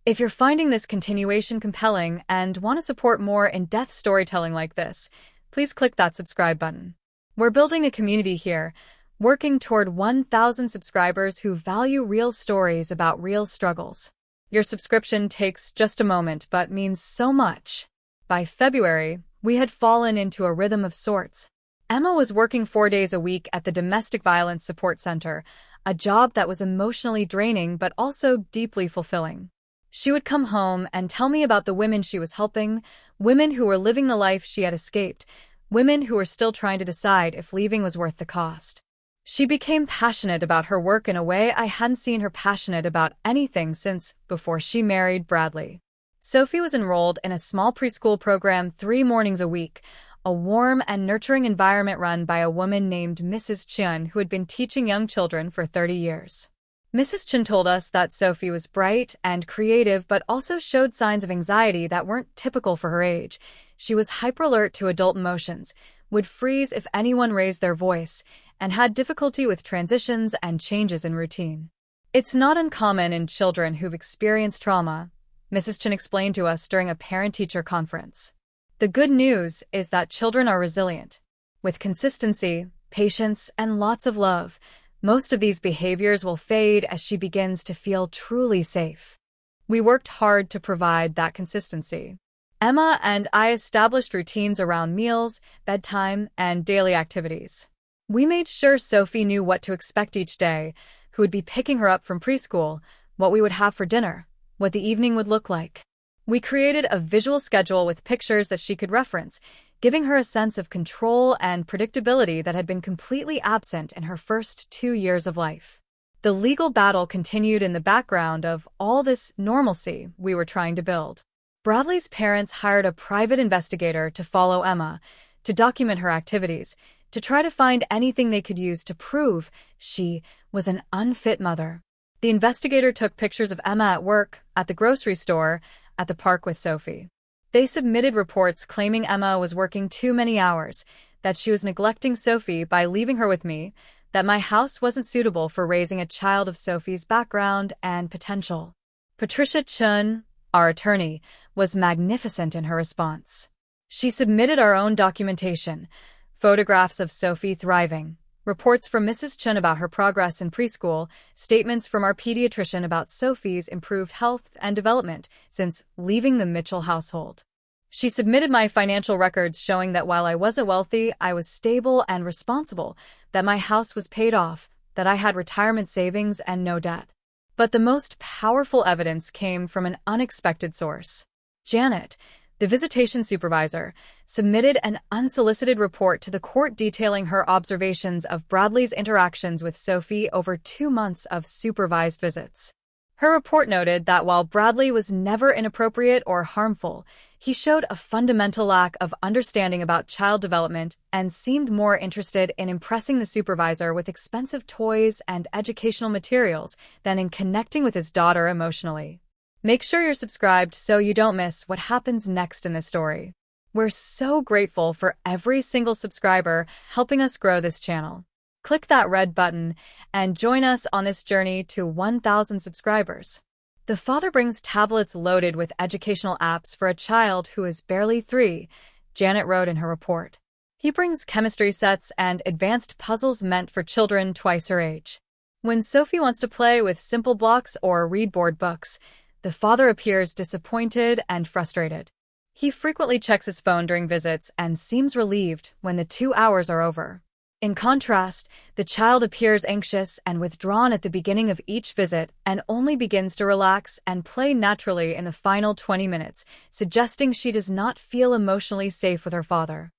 If you're finding this continuation compelling and want to support more in-depth storytelling like this, please click that subscribe button. We're building a community here, working toward 1,000 subscribers who value real stories about real struggles. Your subscription takes just a moment but means so much. By February, We had fallen into a rhythm of sorts. Emma was working 4 days a week at the Domestic Violence Support Center, a job that was emotionally draining but also deeply fulfilling. She would come home and tell me about the women she was helping, women who were living the life she had escaped, women who were still trying to decide if leaving was worth the cost. She became passionate about her work in a way I hadn't seen her passionate about anything since before she married Bradley. Sophie was enrolled in a small preschool program 3 mornings a week, a warm and nurturing environment run by a woman named Mrs. Chun who had been teaching young children for 30 years. Mrs. Chun told us that Sophie was bright and creative but also showed signs of anxiety that weren't typical for her age. She was hyper-alert to adult emotions, would freeze if anyone raised their voice, and had difficulty with transitions and changes in routine. It's not uncommon in children who've experienced trauma, Mrs. Chun explained to us during a parent-teacher conference. The good news is that children are resilient. With consistency, patience, and lots of love, most of these behaviors will fade as she begins to feel truly safe. We worked hard to provide that consistency. Emma and I established routines around meals, bedtime, and daily activities. We made sure Sophie knew what to expect each day, who would be picking her up from preschool, what we would have for dinner, what the evening would look like. We created a visual schedule with pictures that she could reference, giving her a sense of control and predictability that had been completely absent in her first 2 years of life. The legal battle continued in the background of all this normalcy we were trying to build. Bradley's parents hired a private investigator to follow Emma, to document her activities, to try to find anything they could use to prove she was an unfit mother. The investigator took pictures of Emma at work, at the grocery store, at the park with Sophie. They submitted reports claiming Emma was working too many hours, that she was neglecting Sophie by leaving her with me, that my house wasn't suitable for raising a child of Sophie's background and potential. Patricia Chun, our attorney, was magnificent in her response. She submitted our own documentation, photographs of Sophie thriving, reports from Mrs. Chun about her progress in preschool, statements from our pediatrician about Sophie's improved health and development since leaving the Mitchell household. She submitted my financial records showing that while I wasn't wealthy, I was stable and responsible, that my house was paid off, that I had retirement savings and no debt. But the most powerful evidence came from an unexpected source. Janet, the visitation supervisor, submitted an unsolicited report to the court detailing her observations of Bradley's interactions with Sophie over 2 months of supervised visits. Her report noted that while Bradley was never inappropriate or harmful, he showed a fundamental lack of understanding about child development and seemed more interested in impressing the supervisor with expensive toys and educational materials than in connecting with his daughter emotionally. Make sure you're subscribed so you don't miss what happens next in this story. We're so grateful for every single subscriber helping us grow this channel. Click that red button and join us on this journey to 1,000 subscribers. The father brings tablets loaded with educational apps for a child who is barely 3, Janet wrote in her report. He brings chemistry sets and advanced puzzles meant for children twice her age. When Sophie wants to play with simple blocks or read board books, the father appears disappointed and frustrated. He frequently checks his phone during visits and seems relieved when the 2 hours are over. In contrast, the child appears anxious and withdrawn at the beginning of each visit and only begins to relax and play naturally in the final 20 minutes, suggesting she does not feel emotionally safe with her father.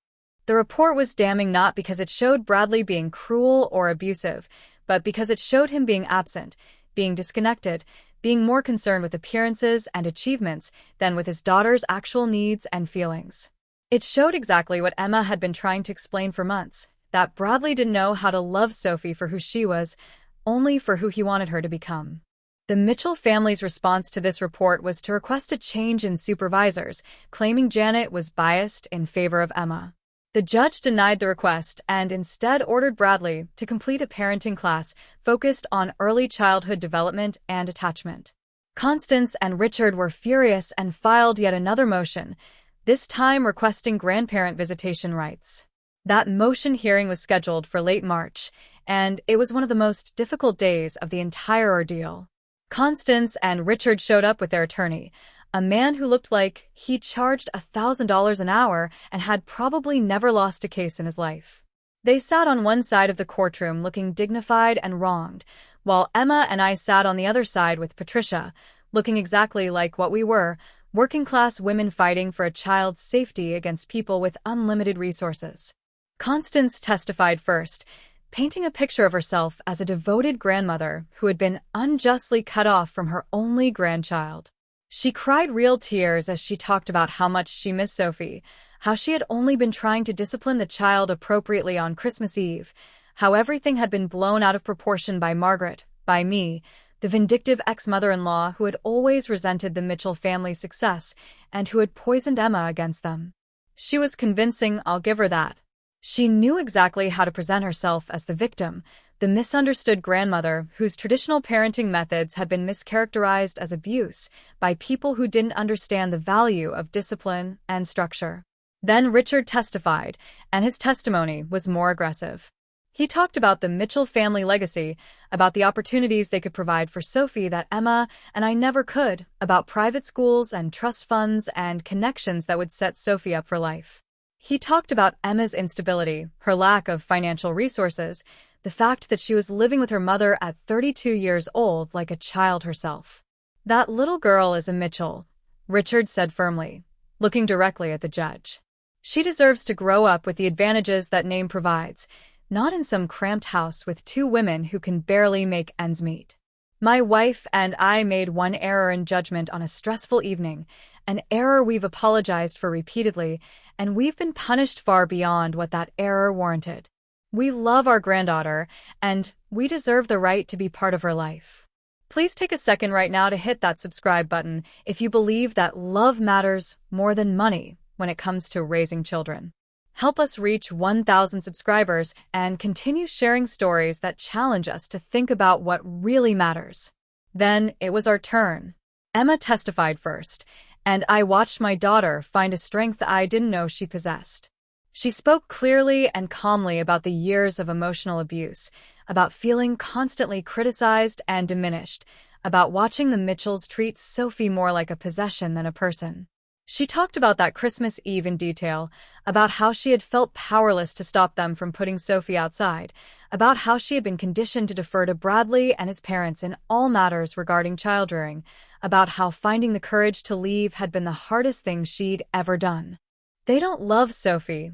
The report was damning not because it showed Bradley being cruel or abusive, but because it showed him being absent, being disconnected, being more concerned with appearances and achievements than with his daughter's actual needs and feelings. It showed exactly what Emma had been trying to explain for months, that Bradley didn't know how to love Sophie for who she was, only for who he wanted her to become. The Mitchell family's response to this report was to request a change in supervisors, claiming Janet was biased in favor of Emma. The judge denied the request and instead ordered Bradley to complete a parenting class focused on early childhood development and attachment. Constance and Richard were furious and filed yet another motion, this time requesting grandparent visitation rights. That motion hearing was scheduled for late March, and it was one of the most difficult days of the entire ordeal. Constance and Richard showed up with their attorney, A man who looked like he charged $1,000 an hour and had probably never lost a case in his life. They sat on one side of the courtroom looking dignified and wronged, while Emma and I sat on the other side with Patricia, looking exactly like what we were, working-class women fighting for a child's safety against people with unlimited resources. Constance testified first, painting a picture of herself as a devoted grandmother who had been unjustly cut off from her only grandchild. She cried real tears as she talked about how much she missed Sophie, how she had only been trying to discipline the child appropriately on Christmas Eve, how everything had been blown out of proportion by Margaret, by me, the vindictive ex-mother-in-law who had always resented the Mitchell family's success and who had poisoned Emma against them. She was convincing, I'll give her that. She knew exactly how to present herself as the victim, the misunderstood grandmother whose traditional parenting methods had been mischaracterized as abuse by people who didn't understand the value of discipline and structure. Then Richard testified, and his testimony was more aggressive. He talked about the Mitchell family legacy, about the opportunities they could provide for Sophie that Emma and I never could, about private schools and trust funds and connections that would set Sophie up for life. He talked about Emma's instability, her lack of financial resources, the fact that she was living with her mother at 32 years old like a child herself. That little girl is a Mitchell, Richard said firmly, looking directly at the judge. She deserves to grow up with the advantages that name provides, not in some cramped house with two women who can barely make ends meet. My wife and I made one error in judgment on a stressful evening, an error we've apologized for repeatedly, and we've been punished far beyond what that error warranted. We love our granddaughter, and we deserve the right to be part of her life. Please take a second right now to hit that subscribe button if you believe that love matters more than money when it comes to raising children. Help us reach 1,000 subscribers and continue sharing stories that challenge us to think about what really matters. Then it was our turn. Emma testified first, and I watched my daughter find a strength I didn't know she possessed. She spoke clearly and calmly about the years of emotional abuse, about feeling constantly criticized and diminished, about watching the Mitchells treat Sophie more like a possession than a person. She talked about that Christmas Eve in detail, about how she had felt powerless to stop them from putting Sophie outside, about how she had been conditioned to defer to Bradley and his parents in all matters regarding child-rearing, about how finding the courage to leave had been the hardest thing she'd ever done. They don't love Sophie,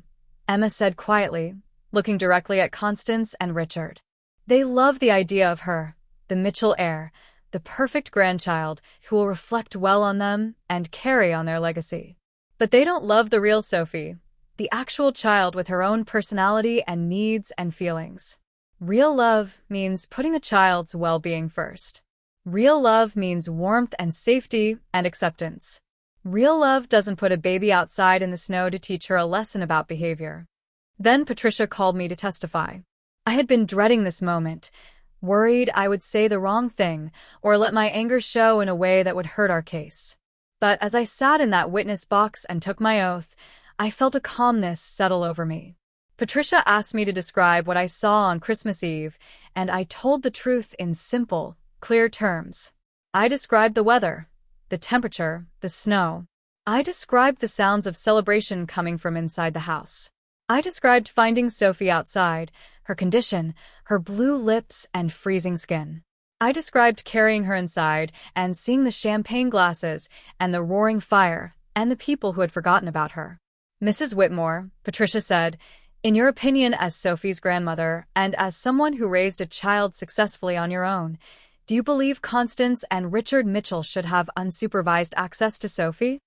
Emma said quietly, looking directly at Constance and Richard. They love the idea of her, the Mitchell heir, the perfect grandchild who will reflect well on them and carry on their legacy. But they don't love the real Sophie, the actual child with her own personality and needs and feelings. Real love means putting the child's well-being first. Real love means warmth and safety and acceptance. Real love doesn't put a baby outside in the snow to teach her a lesson about behavior. Then Patricia called me to testify. I had been dreading this moment, worried I would say the wrong thing or let my anger show in a way that would hurt our case. But as I sat in that witness box and took my oath, I felt a calmness settle over me. Patricia asked me to describe what I saw on Christmas Eve, and I told the truth in simple, clear terms. I described the weather, the temperature, the snow. I described the sounds of celebration coming from inside the house. I described finding Sophie outside, her condition, her blue lips and freezing skin. I described carrying her inside and seeing the champagne glasses and the roaring fire and the people who had forgotten about her. Mrs. Whitmore, Patricia said, in your opinion as Sophie's grandmother and as someone who raised a child successfully on your own, do you believe Constance and Richard Mitchell should have unsupervised access to Sophie?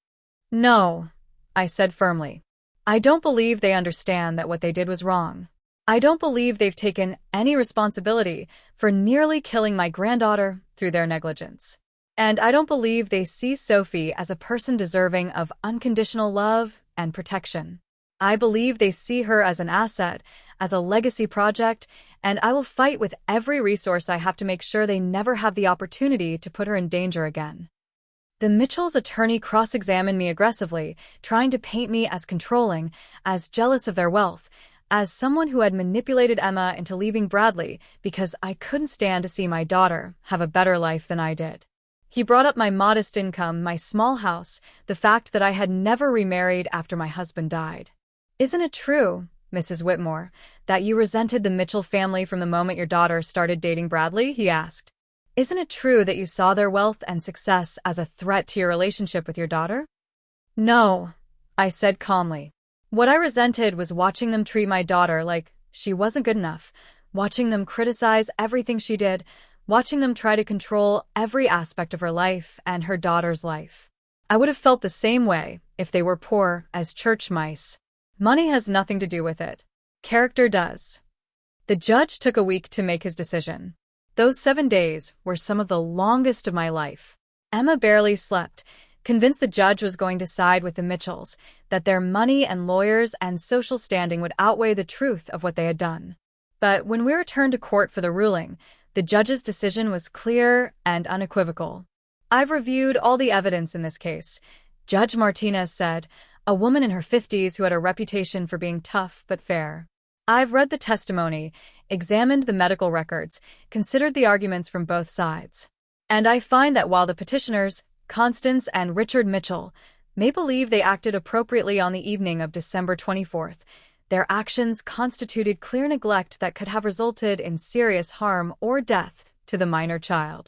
No, I said firmly. I don't believe they understand that what they did was wrong. I don't believe they've taken any responsibility for nearly killing my granddaughter through their negligence. And I don't believe they see Sophie as a person deserving of unconditional love and protection. I believe they see her as an asset, as a legacy project, and I will fight with every resource I have to make sure they never have the opportunity to put her in danger again. The Mitchells' attorney cross-examined me aggressively, trying to paint me as controlling, as jealous of their wealth, as someone who had manipulated Emma into leaving Bradley because I couldn't stand to see my daughter have a better life than I did. He brought up my modest income, my small house, the fact that I had never remarried after my husband died. Isn't it true, Mrs. Whitmore, that you resented the Mitchell family from the moment your daughter started dating Bradley? He asked. Isn't it true that you saw their wealth and success as a threat to your relationship with your daughter? No, I said calmly. What I resented was watching them treat my daughter like she wasn't good enough, watching them criticize everything she did, watching them try to control every aspect of her life and her daughter's life. I would have felt the same way if they were poor as church mice. Money has nothing to do with it. Character does. The judge took a week to make his decision. Those 7 days were some of the longest of my life. Emma barely slept, convinced the judge was going to side with the Mitchells, that their money and lawyers and social standing would outweigh the truth of what they had done. But when we returned to court for the ruling, the judge's decision was clear and unequivocal. I've reviewed all the evidence in this case, Judge Martinez said, a woman in her 50s who had a reputation for being tough but fair. I've read the testimony, examined the medical records, considered the arguments from both sides. And I find that while the petitioners, Constance and Richard Mitchell, may believe they acted appropriately on the evening of December 24th, their actions constituted clear neglect that could have resulted in serious harm or death to the minor child.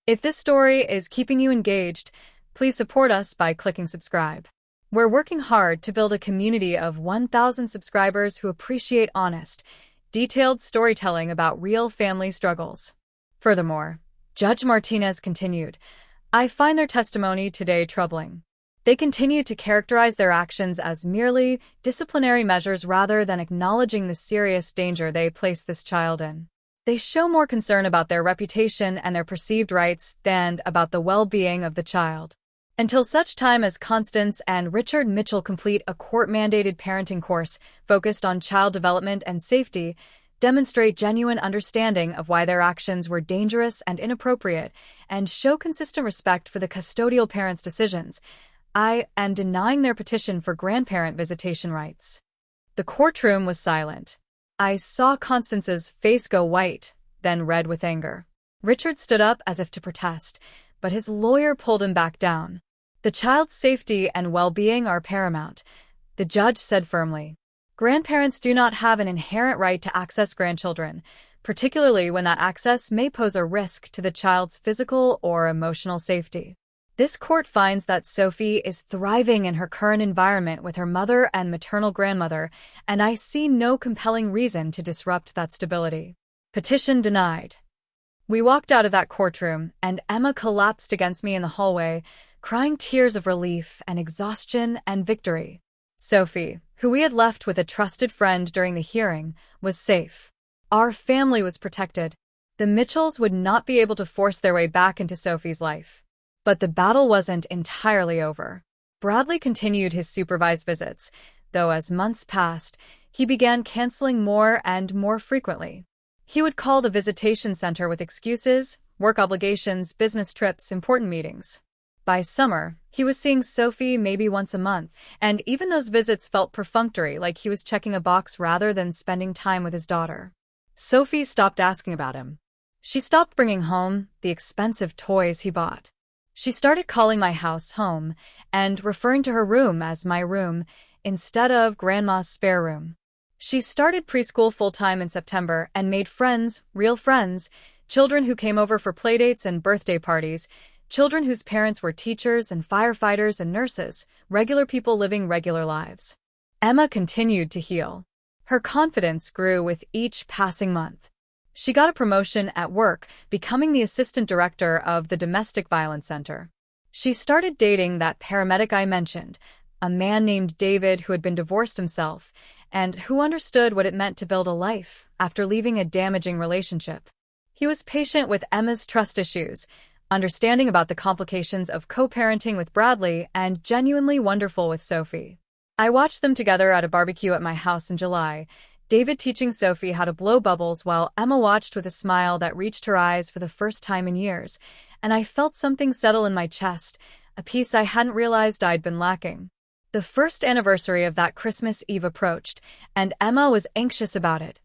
If this story is keeping you engaged, please support us by clicking subscribe. We're working hard to build a community of 1,000 subscribers who appreciate honest, detailed storytelling about real family struggles. Furthermore, Judge Martinez continued, I find their testimony today troubling. They continue to characterize their actions as merely disciplinary measures rather than acknowledging the serious danger they placed this child in. They show more concern about their reputation and their perceived rights than about the well-being of the child. Until such time as Constance and Richard Mitchell complete a court-mandated parenting course focused on child development and safety, demonstrate genuine understanding of why their actions were dangerous and inappropriate, and show consistent respect for the custodial parent's decisions, I am denying their petition for grandparent visitation rights. The courtroom was silent. I saw Constance's face go white, then red with anger. Richard stood up as if to protest, but his lawyer pulled him back down. The child's safety and well-being are paramount, the judge said firmly. Grandparents do not have an inherent right to access grandchildren, particularly when that access may pose a risk to the child's physical or emotional safety. This court finds that Sophie is thriving in her current environment with her mother and maternal grandmother, and I see no compelling reason to disrupt that stability. Petition denied. We walked out of that courtroom, and Emma collapsed against me in the hallway, crying tears of relief and exhaustion and victory. Sophie, who we had left with a trusted friend during the hearing, was safe. Our family was protected. The Mitchells would not be able to force their way back into Sophie's life. But the battle wasn't entirely over. Bradley continued his supervised visits, though as months passed, he began canceling more and more frequently. He would call the visitation center with excuses, work obligations, business trips, important meetings. By summer, he was seeing Sophie maybe once a month, and even those visits felt perfunctory, like he was checking a box rather than spending time with his daughter. Sophie stopped asking about him. She stopped bringing home the expensive toys he bought. She started calling my house home and referring to her room as my room instead of Grandma's spare room. She started preschool full-time in September and made friends, real friends, children who came over for playdates and birthday parties, children whose parents were teachers and firefighters and nurses, regular people living regular lives. Emma continued to heal. Her confidence grew with each passing month. She got a promotion at work, becoming the assistant director of the Domestic Violence Center. She started dating that paramedic I mentioned, a man named David who had been divorced himself, and who understood what it meant to build a life after leaving a damaging relationship. He was patient with Emma's trust issues, understanding about the complications of co-parenting with Bradley, and genuinely wonderful with Sophie. I watched them together at a barbecue at my house in July, David teaching Sophie how to blow bubbles while Emma watched with a smile that reached her eyes for the first time in years, and I felt something settle in my chest, a peace I hadn't realized I'd been lacking. The first anniversary of that Christmas Eve approached, and Emma was anxious about it,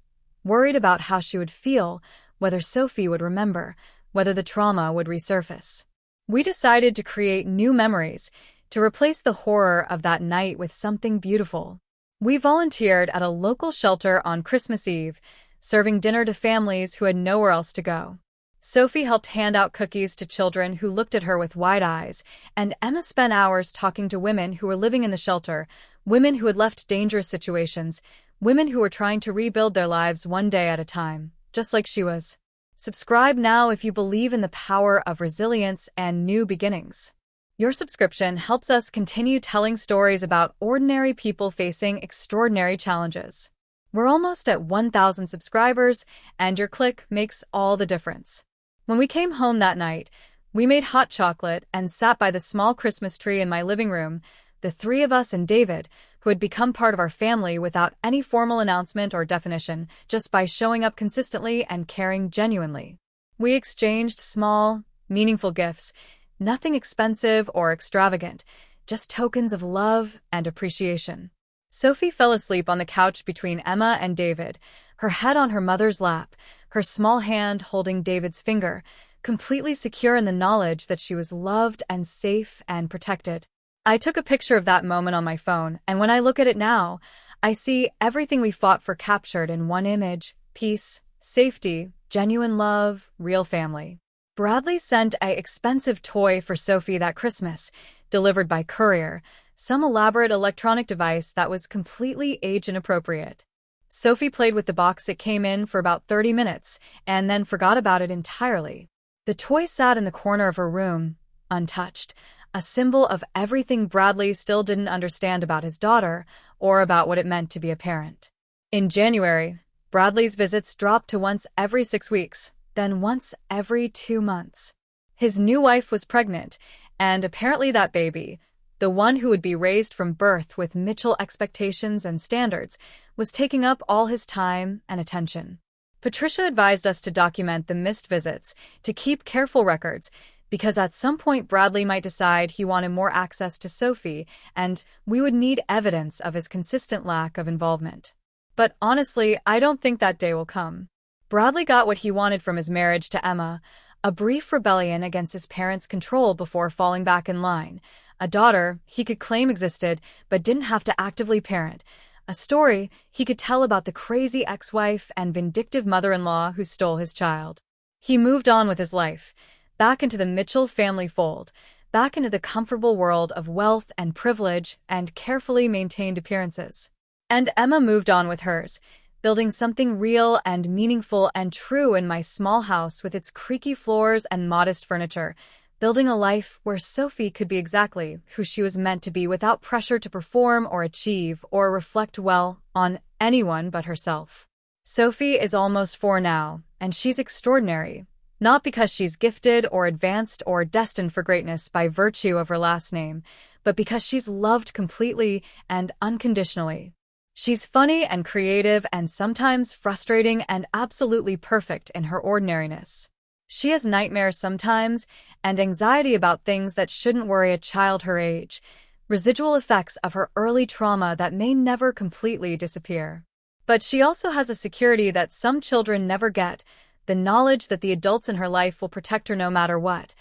worried about how she would feel, whether Sophie would remember, whether the trauma would resurface. We decided to create new memories, to replace the horror of that night with something beautiful. We volunteered at a local shelter on Christmas Eve, serving dinner to families who had nowhere else to go. Sophie helped hand out cookies to children who looked at her with wide eyes, and Emma spent hours talking to women who were living in the shelter, women who had left dangerous situations, women who were trying to rebuild their lives one day at a time, just like she was. Subscribe now if you believe in the power of resilience and new beginnings. Your subscription helps us continue telling stories about ordinary people facing extraordinary challenges. We're almost at 1,000 subscribers, and your click makes all the difference. When we came home that night, we made hot chocolate and sat by the small Christmas tree in my living room, the three of us and David, who had become part of our family without any formal announcement or definition, just by showing up consistently and caring genuinely. We exchanged small, meaningful gifts, nothing expensive or extravagant, just tokens of love and appreciation. Sophie fell asleep on the couch between Emma and David, her head on her mother's lap, her small hand holding David's finger, completely secure in the knowledge that she was loved and safe and protected. I took a picture of that moment on my phone, and when I look at it now, I see everything we fought for captured in one image: peace, safety, genuine love, real family. Bradley sent an expensive toy for Sophie that Christmas, delivered by courier, some elaborate electronic device that was completely age-inappropriate. Sophie played with the box it came in for about 30 minutes, and then forgot about it entirely. The toy sat in the corner of her room, untouched, a symbol of everything Bradley still didn't understand about his daughter, or about what it meant to be a parent. In January, Bradley's visits dropped to once every 6 weeks, then once every 2 months. His new wife was pregnant, and apparently that baby, the one who would be raised from birth with Mitchell expectations and standards, was taking up all his time and attention. Patricia advised us to document the missed visits, to keep careful records, because at some point Bradley might decide he wanted more access to Sophie, and we would need evidence of his consistent lack of involvement. But honestly, I don't think that day will come. Bradley got what he wanted from his marriage to Emma, a brief rebellion against his parents' control before falling back in line, a daughter he could claim existed but didn't have to actively parent, a story he could tell about the crazy ex-wife and vindictive mother-in-law who stole his child. He moved on with his life, back into the Mitchell family fold, back into the comfortable world of wealth and privilege and carefully maintained appearances. And Emma moved on with hers, building something real and meaningful and true in my small house with its creaky floors and modest furniture, building a life where Sophie could be exactly who she was meant to be without pressure to perform or achieve or reflect well on anyone but herself. Sophie is almost 4 now, and she's extraordinary, not because she's gifted or advanced or destined for greatness by virtue of her last name, but because she's loved completely and unconditionally. She's funny and creative and sometimes frustrating and absolutely perfect in her ordinariness. She has nightmares sometimes and anxiety about things that shouldn't worry a child her age, residual effects of her early trauma that may never completely disappear. But she also has a security that some children never get, the knowledge that the adults in her life will protect her no matter what.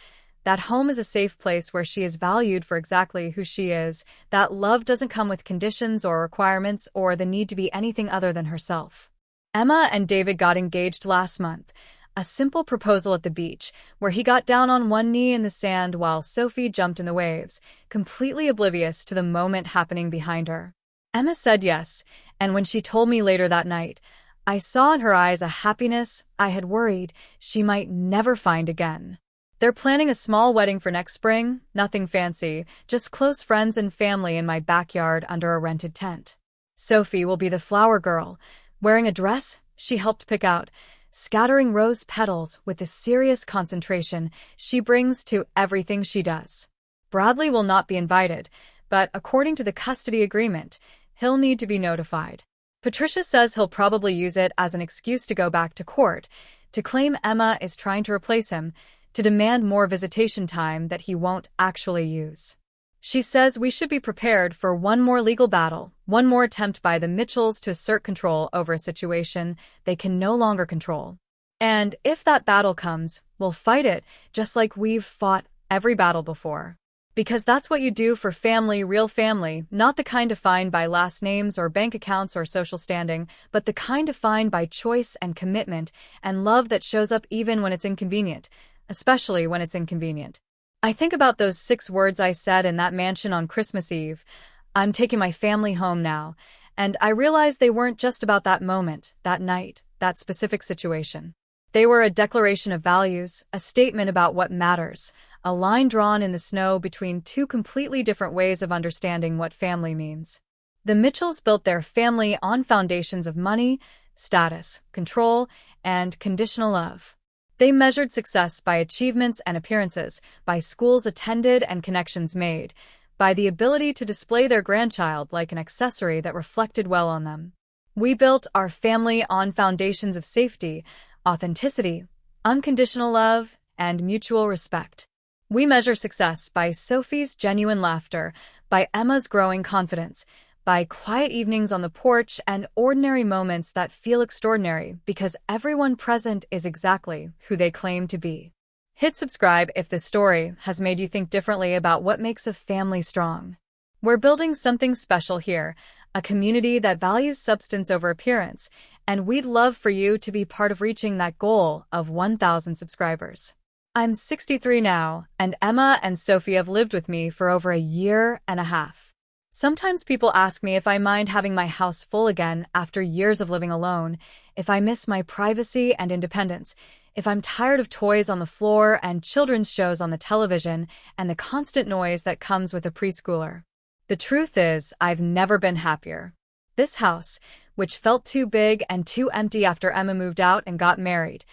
That home is a safe place where she is valued for exactly who she is, that love doesn't come with conditions or requirements or the need to be anything other than herself. Emma and David got engaged last month, a simple proposal at the beach, where he got down on one knee in the sand while Sophie jumped in the waves, completely oblivious to the moment happening behind her. Emma said yes, and when she told me later that night, I saw in her eyes a happiness I had worried she might never find again. They're planning a small wedding for next spring, nothing fancy, just close friends and family in my backyard under a rented tent. Sophie will be the flower girl, wearing a dress she helped pick out, scattering rose petals with the serious concentration she brings to everything she does. Bradley will not be invited, but according to the custody agreement, he'll need to be notified. Patricia says he'll probably use it as an excuse to go back to court, to claim Emma is trying to replace him, to demand more visitation time that he won't actually use. She says we should be prepared for one more legal battle, one more attempt by the Mitchells to assert control over a situation they can no longer control. And if that battle comes, we'll fight it, just like we've fought every battle before. Because that's what you do for family, real family, not the kind defined by last names or bank accounts or social standing, but the kind defined by choice and commitment and love that shows up even when it's inconvenient, especially when it's inconvenient. I think about those 6 words I said in that mansion on Christmas Eve. I'm taking my family home now, and I realized they weren't just about that moment, that night, that specific situation. They were a declaration of values, a statement about what matters, a line drawn in the snow between 2 completely different ways of understanding what family means. The Mitchells built their family on foundations of money, status, control, and conditional love. They measured success by achievements and appearances, by schools attended and connections made, by the ability to display their grandchild like an accessory that reflected well on them. We built our family on foundations of safety, authenticity, unconditional love, and mutual respect. We measure success by Sophie's genuine laughter, by Emma's growing confidence, by quiet evenings on the porch and ordinary moments that feel extraordinary because everyone present is exactly who they claim to be. Hit subscribe if this story has made you think differently about what makes a family strong. We're building something special here, a community that values substance over appearance, and we'd love for you to be part of reaching that goal of 1,000 subscribers. I'm 63 now, and Emma and Sophie have lived with me for over a year and a half. Sometimes people ask me if I mind having my house full again after years of living alone, if I miss my privacy and independence, if I'm tired of toys on the floor and children's shows on the television and the constant noise that comes with a preschooler. The truth is, I've never been happier. This house, which felt too big and too empty after Emma moved out and got married,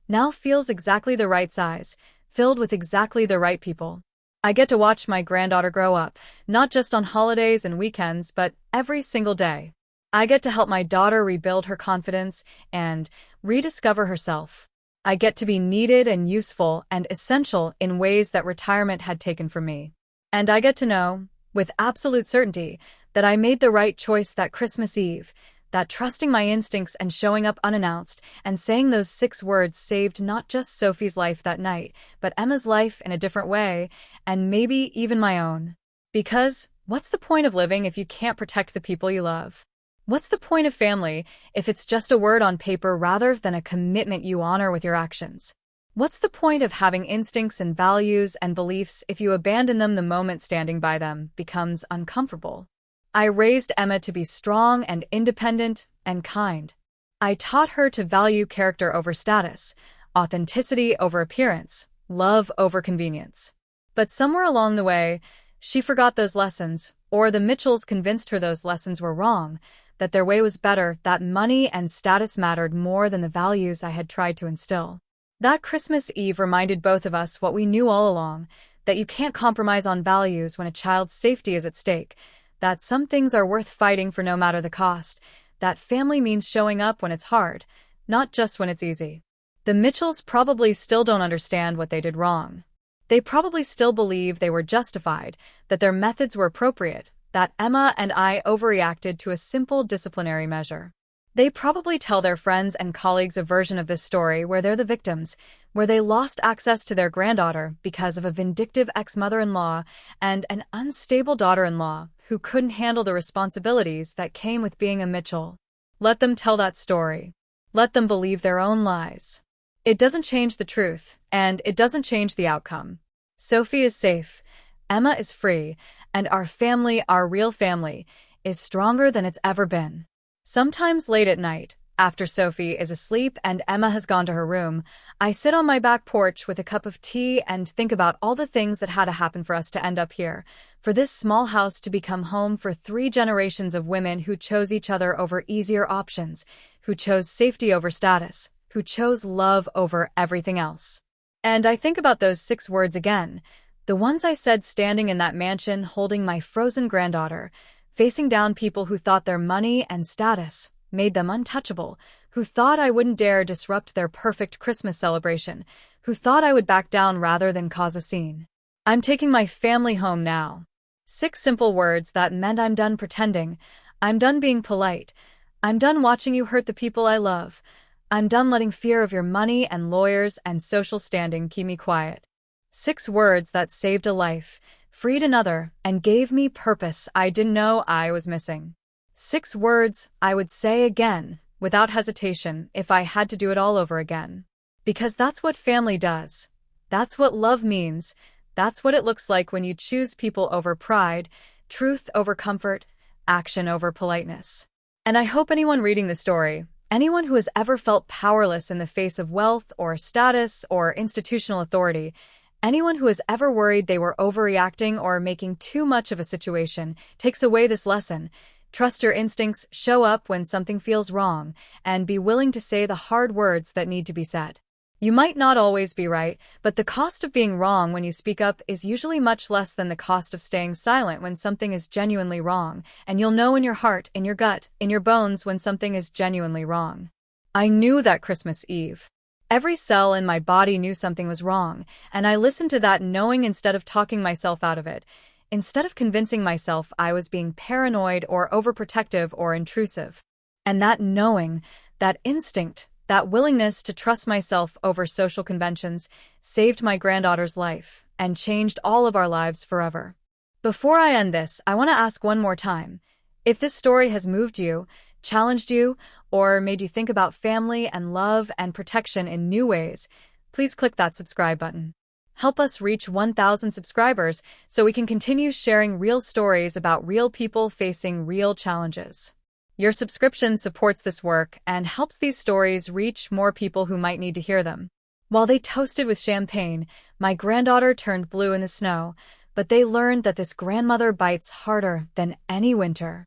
now feels exactly the right size, filled with exactly the right people. I get to watch my granddaughter grow up, not just on holidays and weekends, but every single day. I get to help my daughter rebuild her confidence and rediscover herself. I get to be needed and useful and essential in ways that retirement had taken from me. And I get to know, with absolute certainty, that I made the right choice that Christmas Eve, that trusting my instincts and showing up unannounced and saying those 6 words saved not just Sophie's life that night, but Emma's life in a different way, and maybe even my own. Because what's the point of living if you can't protect the people you love? What's the point of family if it's just a word on paper rather than a commitment you honor with your actions? What's the point of having instincts and values and beliefs if you abandon them the moment standing by them becomes uncomfortable? I raised Emma to be strong and independent and kind. I taught her to value character over status, authenticity over appearance, love over convenience. But somewhere along the way, she forgot those lessons, or the Mitchells convinced her those lessons were wrong, that their way was better, that money and status mattered more than the values I had tried to instill. That Christmas Eve reminded both of us what we knew all along, that you can't compromise on values when a child's safety is at stake, that some things are worth fighting for no matter the cost, that family means showing up when it's hard, not just when it's easy. The Mitchells probably still don't understand what they did wrong. They probably still believe they were justified, that their methods were appropriate, that Emma and I overreacted to a simple disciplinary measure. They probably tell their friends and colleagues a version of this story where they're the victims, where they lost access to their granddaughter because of a vindictive ex-mother-in-law and an unstable daughter-in-law who couldn't handle the responsibilities that came with being a Mitchell. Let them tell that story. Let them believe their own lies. It doesn't change the truth, and it doesn't change the outcome. Sophie is safe, Emma is free, and our family, our real family, is stronger than it's ever been. Sometimes late at night, after Sophie is asleep and Emma has gone to her room, I sit on my back porch with a cup of tea and think about all the things that had to happen for us to end up here, for this small house to become home for 3 generations of women who chose each other over easier options, who chose safety over status, who chose love over everything else. And I think about those 6 words again, the ones I said standing in that mansion holding my frozen granddaughter, facing down people who thought their money and status made them untouchable, who thought I wouldn't dare disrupt their perfect Christmas celebration, who thought I would back down rather than cause a scene. I'm taking my family home now. 6 simple words that meant I'm done pretending, I'm done being polite, I'm done watching you hurt the people I love, I'm done letting fear of your money and lawyers and social standing keep me quiet. 6 words that saved a life, freed another, and gave me purpose I didn't know I was missing. 6 words I would say again, without hesitation, if I had to do it all over again. Because that's what family does. That's what love means. That's what it looks like when you choose people over pride, truth over comfort, action over politeness. And I hope anyone reading the story, anyone who has ever felt powerless in the face of wealth or status or institutional authority, anyone who has ever worried they were overreacting or making too much of a situation, takes away this lesson. Trust your instincts, show up when something feels wrong, and be willing to say the hard words that need to be said. You might not always be right, but the cost of being wrong when you speak up is usually much less than the cost of staying silent when something is genuinely wrong, and you'll know in your heart, in your gut, in your bones when something is genuinely wrong. I knew that Christmas Eve. Every cell in my body knew something was wrong, and I listened to that knowing instead of talking myself out of it. Instead of convincing myself I was being paranoid or overprotective or intrusive. And that knowing, that instinct, that willingness to trust myself over social conventions saved my granddaughter's life and changed all of our lives forever. Before I end this, I want to ask one more time. If this story has moved you, challenged you, or made you think about family and love and protection in new ways, please click that subscribe button. Help us reach 1,000 subscribers so we can continue sharing real stories about real people facing real challenges. Your subscription supports this work and helps these stories reach more people who might need to hear them. While they toasted with champagne, my granddaughter turned blue in the snow, but they learned that this grandmother bites harder than any winter.